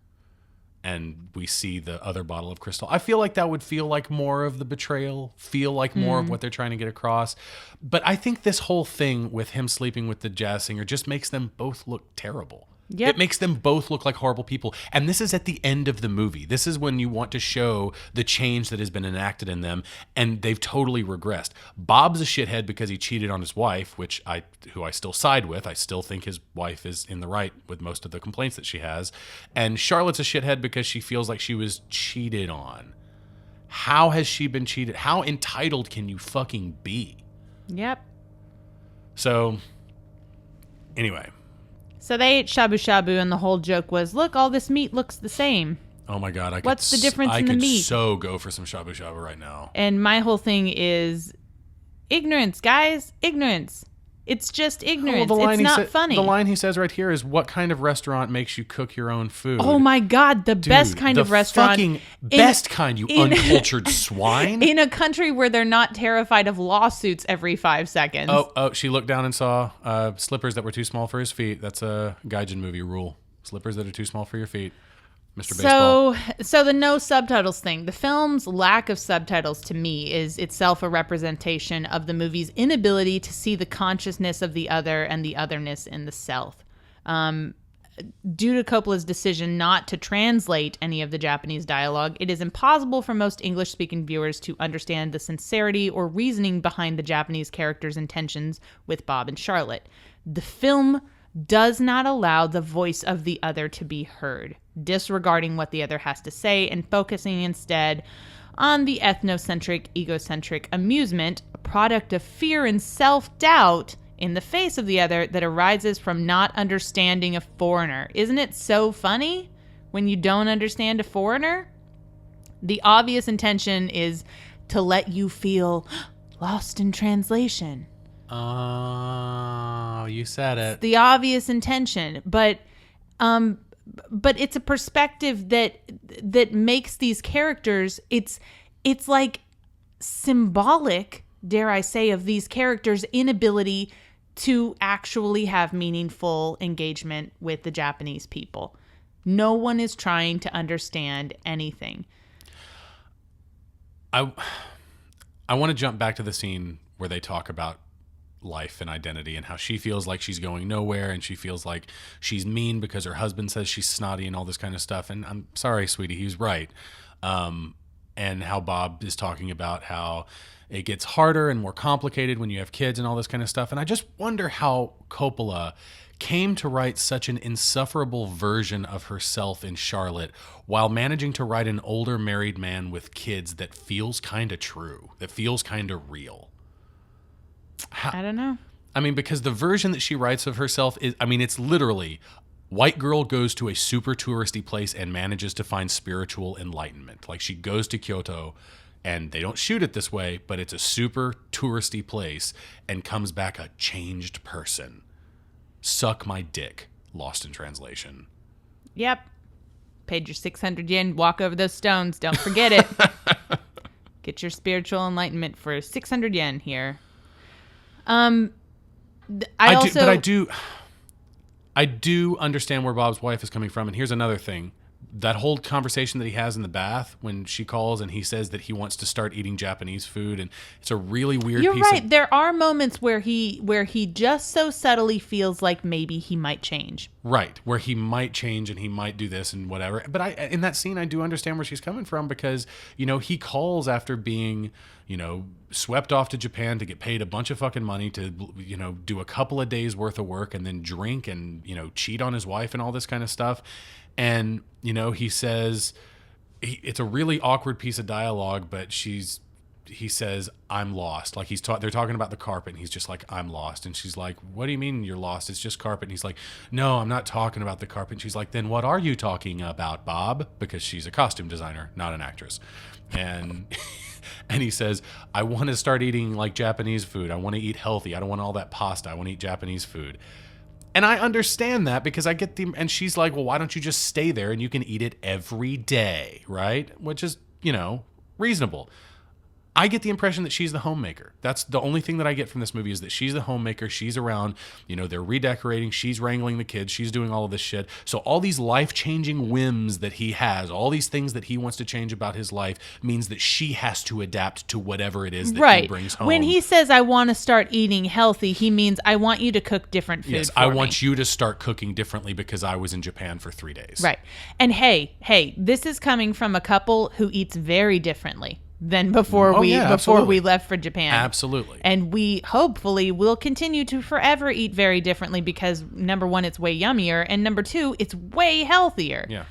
And we see the other bottle of crystal. I feel like that would feel like more of the betrayal, feel like more of what they're trying to get across. But I think this whole thing with him sleeping with the jazz singer just makes them both look terrible. Yep. It makes them both look like horrible people. And this is at the end of the movie. This is when you want to show the change that has been enacted in them, and they've totally regressed. Bob's a shithead because he cheated on his wife, who I still side with. I still think his wife is in the right with most of the complaints that she has. And Charlotte's a shithead because she feels like she was cheated on. How has she been cheated? How entitled can you fucking be? Yep. So, anyway. So they ate shabu shabu, and the whole joke was, look, all this meat looks the same. Oh my God. What's the difference in the meat? I could so go for some shabu shabu right now. And my whole thing is ignorance, guys. Ignorance. It's just ignorance. It's not funny. The line he says right here is, what kind of restaurant makes you cook your own food? Oh my God, the best kind of restaurant. The fucking best kind, you uncultured swine. In a country where they're not terrified of lawsuits every 5 seconds. Oh, she looked down and saw slippers that were too small for his feet. That's a Gaijin movie rule. Slippers that are too small for your feet. Mr. Baseball. So the no subtitles thing. The film's lack of subtitles to me is itself a representation of the movie's inability to see the consciousness of the other and the otherness in the self. Due to Coppola's decision not to translate any of the Japanese dialogue, it is impossible for most English-speaking viewers to understand the sincerity or reasoning behind the Japanese characters' intentions with Bob and Charlotte. The film does not allow the voice of the other to be heard, disregarding what the other has to say and focusing instead on the ethnocentric, egocentric amusement, a product of fear and self-doubt in the face of the other that arises from not understanding a foreigner. Isn't it so funny when you don't understand a foreigner? The obvious intention is to let you feel lost in translation. Oh, you said it. The obvious intention, but it's a perspective that makes these characters. It's like symbolic, dare I say, of these characters' inability to actually have meaningful engagement with the Japanese people. No one is trying to understand anything. I want to jump back to the scene where they talk about life and identity and how she feels like she's going nowhere and she feels like she's mean because her husband says she's snotty and all this kind of stuff. And I'm sorry, sweetie, he's right. And how Bob is talking about how it gets harder and more complicated when you have kids and all this kind of stuff. And I just wonder how Coppola came to write such an insufferable version of herself in Charlotte while managing to write an older married man with kids that feels kind of true, that feels kind of real. I don't know. I mean, because the version that she writes of herself is, I mean, it's literally white girl goes to a super touristy place and manages to find spiritual enlightenment. Like she goes to Kyoto and they don't shoot it this way, but it's a super touristy place and comes back a changed person. Suck my dick, lost in translation. Yep. Paid your 600 yen, walk over those stones. Don't forget it. Get your spiritual enlightenment for 600 yen here. I do understand where Bob's wife is coming from. And here's another thing. That whole conversation that he has in the bath when she calls and he says that he wants to start eating Japanese food, and it's a really weird You're piece right. of... There are moments where he just so subtly feels like maybe he might change. Right, where he might change and he might do this and whatever. But in that scene, I do understand where she's coming from because, you know, he calls after being, you know, swept off to Japan to get paid a bunch of fucking money to, you know, do a couple of days worth of work and then drink and, you know, cheat on his wife and all this kind of stuff. And, you know, he says, it's a really awkward piece of dialogue, but he says, I'm lost. Like they're talking about the carpet and he's just like, I'm lost. And she's like, what do you mean you're lost? It's just carpet. And he's like, no, I'm not talking about the carpet. And she's like, then what are you talking about, Bob? Because she's a costume designer, not an actress. And and he says, I want to start eating like Japanese food. I want to eat healthy. I don't want all that pasta. I want to eat Japanese food. And I understand that because I get and she's like, well, why don't you just stay there and you can eat it every day, right? Which is, you know, reasonable. I get the impression that she's the homemaker. That's the only thing that I get from this movie, is that she's the homemaker. She's around, they're redecorating. She's wrangling the kids. She's doing all of this shit. So all these life-changing whims that he has, all these things that he wants to change about his life, means that she has to adapt to whatever it is that he brings home. When he says, I want to start eating healthy, he means, I want you to cook different food for I me. want you to start cooking differently because I was in Japan for 3 days. Right. And hey, this is coming from a couple who eats very differently than before we left for Japan. Absolutely. And we hopefully will continue to forever eat very differently because, number one, it's way yummier, and number two, it's way healthier. Yeah.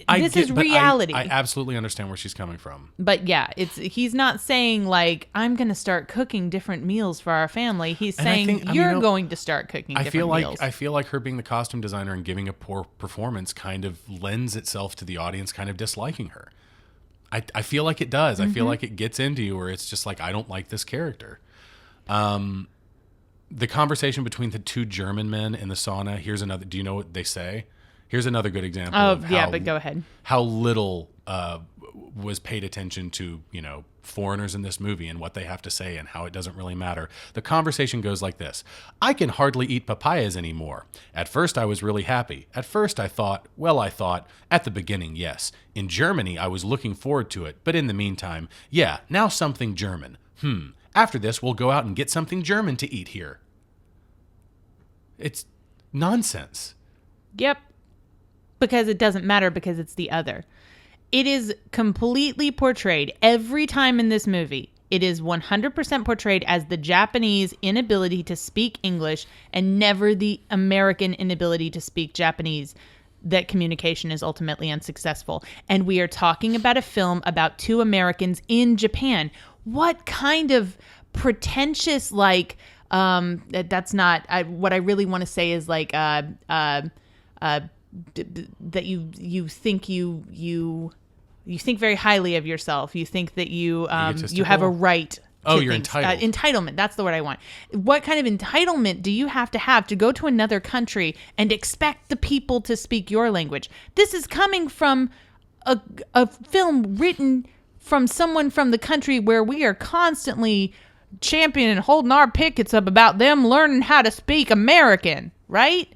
This is reality. I absolutely understand where she's coming from. But yeah, he's not saying like, I'm going to start cooking different meals for our family. He's saying you're going to start cooking different meals. I feel like her being the costume designer and giving a poor performance kind of lends itself to the audience kind of disliking her. I feel like it does. I feel like it gets into you where it's just like, I don't like this character. The conversation between the two German men in the sauna, here's another, do you know what they say? Here's another good example of how, but go ahead. How little was paid attention to, foreigners in this movie and what they have to say and how it doesn't really matter. The conversation goes like this. I can hardly eat papayas anymore. At first, I was really happy. At first, I thought, at the beginning, yes. In Germany, I was looking forward to it. But in the meantime, yeah, now something German. After this, we'll go out and get something German to eat here. It's nonsense. Yep. Because it doesn't matter because it's the other. It is completely portrayed every time in this movie. It is 100% portrayed as the Japanese inability to speak English and never the American inability to speak Japanese that communication is ultimately unsuccessful. And we are talking about a film about two Americans in Japan. What kind of pretentious, that's not, what I really want to say is like, that you think you think very highly of yourself. You think that you have a right. You're entitled. Entitlement. That's the word I want. What kind of entitlement do you have to go to another country and expect the people to speak your language? This is coming from a film written from someone from the country where we are constantly championing and holding our pickets up about them learning how to speak American, right?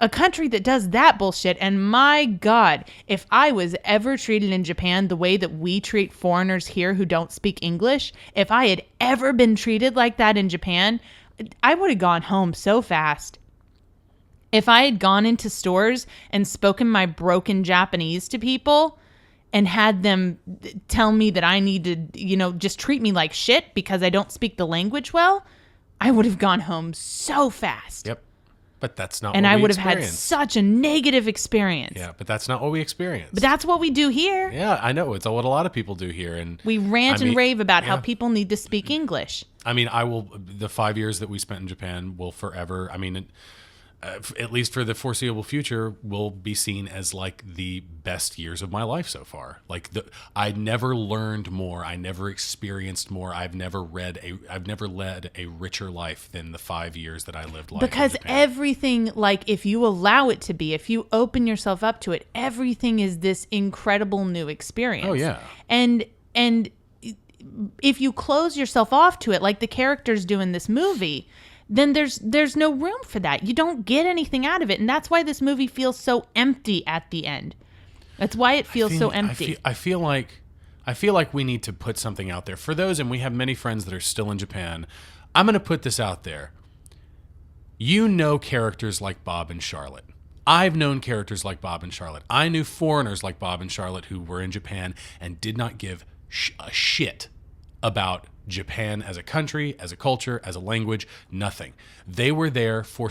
A country that does that bullshit. And my God, if I was ever treated in Japan the way that we treat foreigners here who don't speak English, if I had ever been treated like that in Japan, I would have gone home so fast. If I had gone into stores and spoken my broken Japanese to people and had them tell me that I need to, just treat me like shit because I don't speak the language well, I would have gone home so fast. Yep. But that's not and what I we would have experienced. had such a negative experience. Yeah, but that's not what we experienced. But that's what we do here. Yeah, I know. It's what a lot of people do here. And we rant and rave about how people need to speak English. I mean, the 5 years that we spent in Japan will forever, at least for the foreseeable future, will be seen as like the best years of my life so far. I never learned more. I never experienced more. I've never led a richer life than the 5 years that I lived life because in Japan. Everything, if you allow it to be, if you open yourself up to it, everything is this incredible new experience. Oh yeah. And if you close yourself off to it, like the characters do in this movie, then there's no room for that. You don't get anything out of it. And that's why this movie feels so empty at the end. That's why it feels so empty. I feel like we need to put something out there. For those, and we have many friends that are still in Japan, I'm going to put this out there. Characters like Bob and Charlotte. I've known characters like Bob and Charlotte. I knew foreigners like Bob and Charlotte who were in Japan and did not give a shit about Japan as a country, as a culture, as a language, nothing. They were there for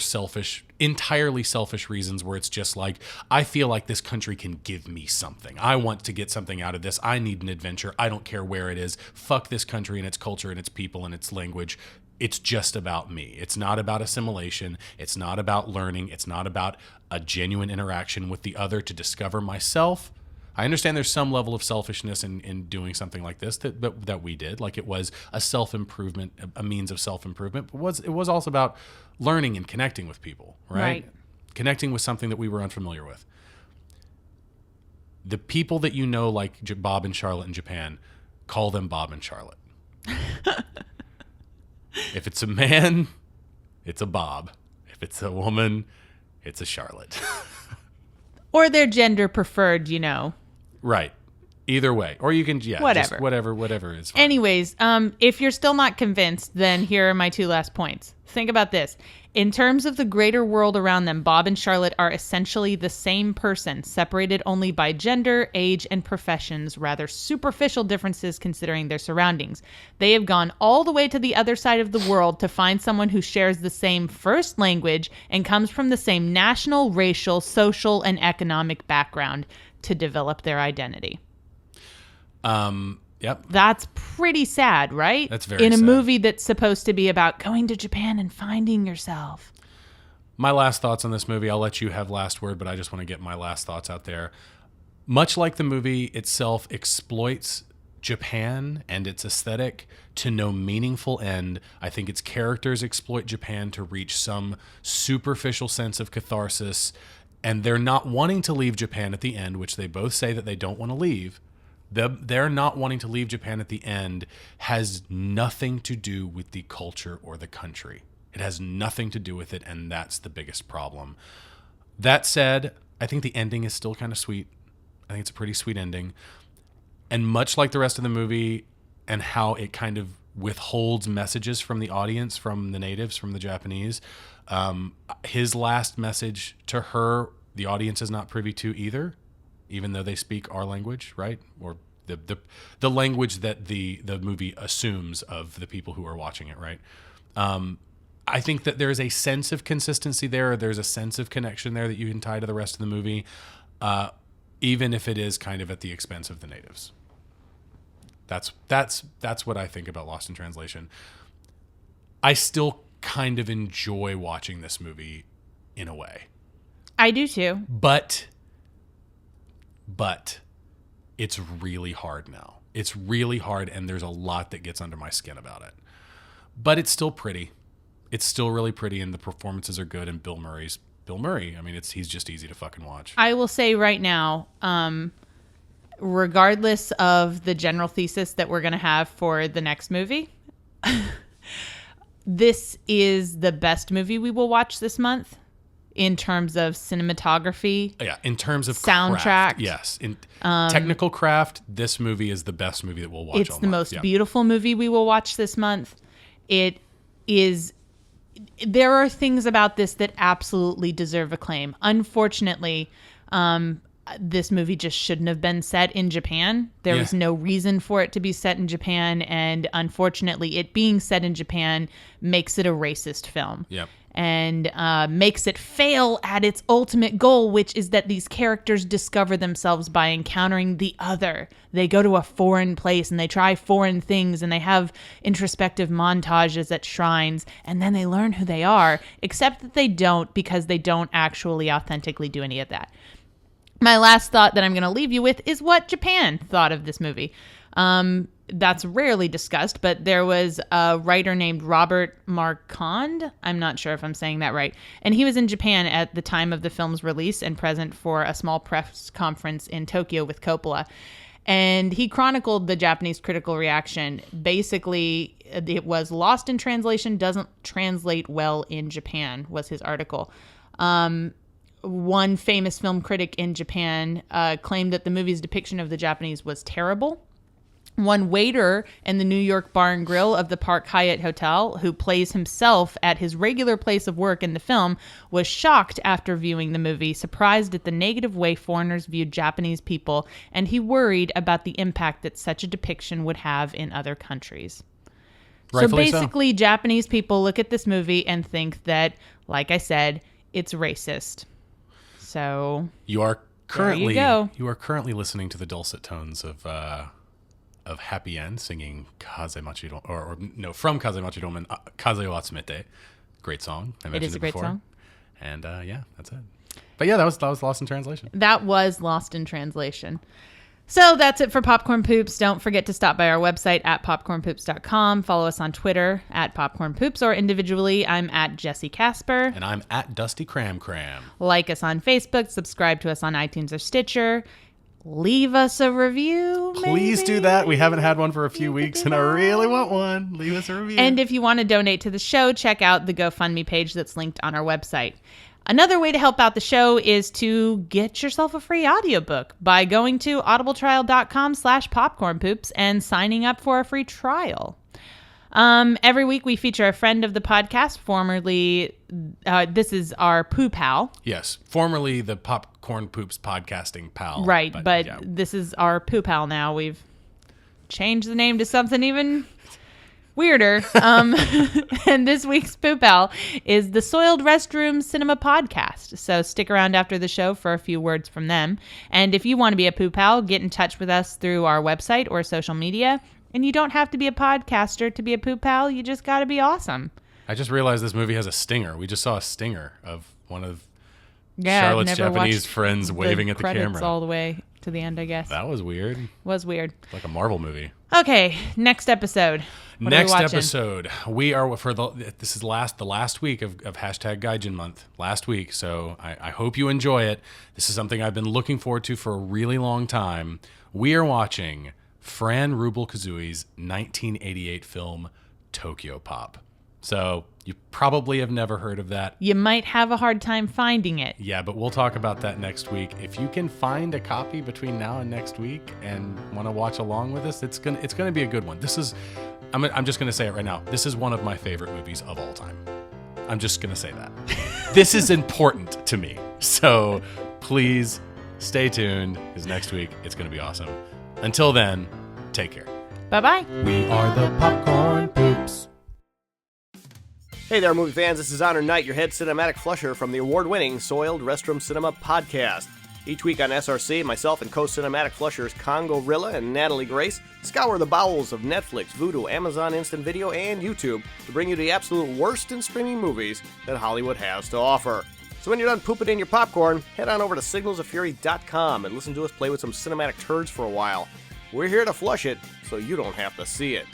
entirely selfish reasons where it's just like, I feel like this country can give me something. I want to get something out of this. I need an adventure. I don't care where it is. Fuck this country and its culture and its people and its language. It's just about me. It's not about assimilation. It's not about learning. It's not about a genuine interaction with the other to discover myself. I understand there's some level of selfishness in doing something like this that we did. Like it was a self-improvement, a means of self-improvement. But it was also about learning and connecting with people, right? Connecting with something that we were unfamiliar with. The people that like Bob and Charlotte in Japan, call them Bob and Charlotte. If it's a man, it's a Bob. If it's a woman, it's a Charlotte. Or they're gender preferred, you know. Right. Either way. Or you can, Whatever. just whatever is fine. Anyways, if you're still not convinced, then here are my 2 last points. Think about this. In terms of the greater world around them, Bob and Charlotte are essentially the same person, separated only by gender, age, and professions, rather superficial differences considering their surroundings. They have gone all the way to the other side of the world to find someone who shares the same first language and comes from the same national, racial, social, and economic background to develop their identity. Yep. That's pretty sad, right? That's very In a sad. movie that's supposed to be about going to Japan and finding yourself. My last thoughts on this movie, I'll let you have last word, but I just want to get my last thoughts out there. Much like the movie itself exploits Japan and its aesthetic to no meaningful end, I think its characters exploit Japan to reach some superficial sense of catharsis, and they're not wanting to leave Japan at the end, which they both say that they don't want to leave. They're not wanting to leave Japan at the end has nothing to do with the culture or the country. It has nothing to do with it, and that's the biggest problem. That said, I think the ending is still kind of sweet. I think it's a pretty sweet ending. And much like the rest of the movie and how it kind of withholds messages from the audience, from the natives, from the Japanese, his last message to her, the audience is not privy to either, even though they speak our language, right? Or the language that the movie assumes of the people who are watching it, right? I think that there's a sense of consistency there. There's a sense of connection there that you can tie to the rest of the movie, even if it is kind of at the expense of the natives. That's what I think about Lost in Translation. I still kind of enjoy watching this movie in a way. I do too. But it's really hard now. It's really hard, and there's a lot that gets under my skin about it. But it's still pretty. It's still really pretty, and the performances are good, and Bill Murray. I mean, he's just easy to fucking watch. I will say right now, regardless of the general thesis that we're going to have for the next movie, this is the best movie we will watch this month in terms of cinematography. Yeah, in terms of soundtrack. Craft, yes. In technical craft, this movie is the best movie that we'll watch all month. It's the most beautiful movie we will watch this month. It is... There are things about this that absolutely deserve acclaim. Unfortunately, this movie just shouldn't have been set in Japan. There was no reason for it to be set in Japan, and unfortunately, it being set in Japan makes it a racist film. Yep. And makes it fail at its ultimate goal, which is that these characters discover themselves by encountering the other. They go to a foreign place and they try foreign things and they have introspective montages at shrines, and then they learn who they are, except that they don't, because they don't actually authentically do any of that. My last thought that I'm going to leave you with is what Japan thought of this movie. That's rarely discussed, but there was a writer named Robert Marquand. I'm not sure if I'm saying that right. And he was in Japan at the time of the film's release and present for a small press conference in Tokyo with Coppola. And he chronicled the Japanese critical reaction. Basically, it was Lost in Translation doesn't translate well in Japan, was his article. One famous film critic in Japan claimed that the movie's depiction of the Japanese was terrible. One waiter in the New York Bar and Grill of the Park Hyatt Hotel, who plays himself at his regular place of work in the film, was shocked after viewing the movie, surprised at the negative way foreigners viewed Japanese people, and he worried about the impact that such a depiction would have in other countries. Rightfully So basically, Japanese people look at this movie and think that, like I said, it's racist. So You are currently go. listening to the dulcet tones of Happy End singing Kazemachi Domen, from Kazemachi Domen, Kaze wa Atsumete. Great song. I mentioned It is a great before. song. And that's it. But yeah, that was Lost in Translation. That was Lost in Translation. So that's it for Popcorn Poops. Don't forget to stop by our website at popcornpoops.com. Follow us on Twitter at Popcorn Poops, or individually, I'm at Jesse Casper. And I'm at Dusty Cram. Like us on Facebook. Subscribe to us on iTunes or Stitcher. leave us a review. Please maybe? do that. We haven't had one for a few You could weeks, do and I that. really want one. Leave us a review. And if you want to donate to the show, check out the GoFundMe page that's linked on our website. Another way to help out the show is to get yourself a free audiobook by going to audibletrial.com/popcornpoops and signing up for a free trial. Every week we feature a friend of the podcast, formerly, this is our Poo Pal. Yes, formerly the Popcorn Poops podcasting pal. Right, but yeah. this is our Poo Pal now. We've changed the name to something even weirder. And this week's Poo Pal is the Soiled Restroom Cinema Podcast. So stick around after the show for a few words from them. And if you want to be a Poo Pal, get in touch with us through our website or social media. And you don't have to be a podcaster to be a Poo Pal. You just got to be awesome. I just realized this movie has a stinger. We just saw a stinger of one of Yeah, Charlotte's I've never Japanese watched friends waving at the credits camera. all the way to the end, I guess. That was weird. Was weird. Like a Marvel movie. Okay, next episode. What are we Next watching? episode, we are this is the last week of hashtag Gaijin month. Last week, so I hope you enjoy it. This is something I've been looking forward to for a really long time. We are watching Fran Rubel Kazui's 1988 film Tokyo Pop. So you probably have never heard of that. You might have a hard time finding it. Yeah, but we'll talk about that next week. If you can find a copy between now and next week and want to watch along with us, it's gonna be a good one. I'm just gonna say it right now. This is one of my favorite movies of all time. I'm just gonna say that. This is important to me. So please stay tuned, because next week it's gonna be awesome. Until then, take care. Bye-bye. We are the Popcorn Poops. Hey there, movie fans. This is Honor Knight, your head cinematic flusher from the award-winning Soiled Restroom Cinema podcast. Each week on SRC, myself and co-cinematic flushers Congo Rilla and Natalie Grace scour the bowels of Netflix, Vudu, Amazon Instant Video, and YouTube to bring you the absolute worst in streaming movies that Hollywood has to offer. So when you're done pooping in your popcorn, head on over to signalsoffury.com and listen to us play with some cinematic turds for a while. We're here to flush it, so you don't have to see it.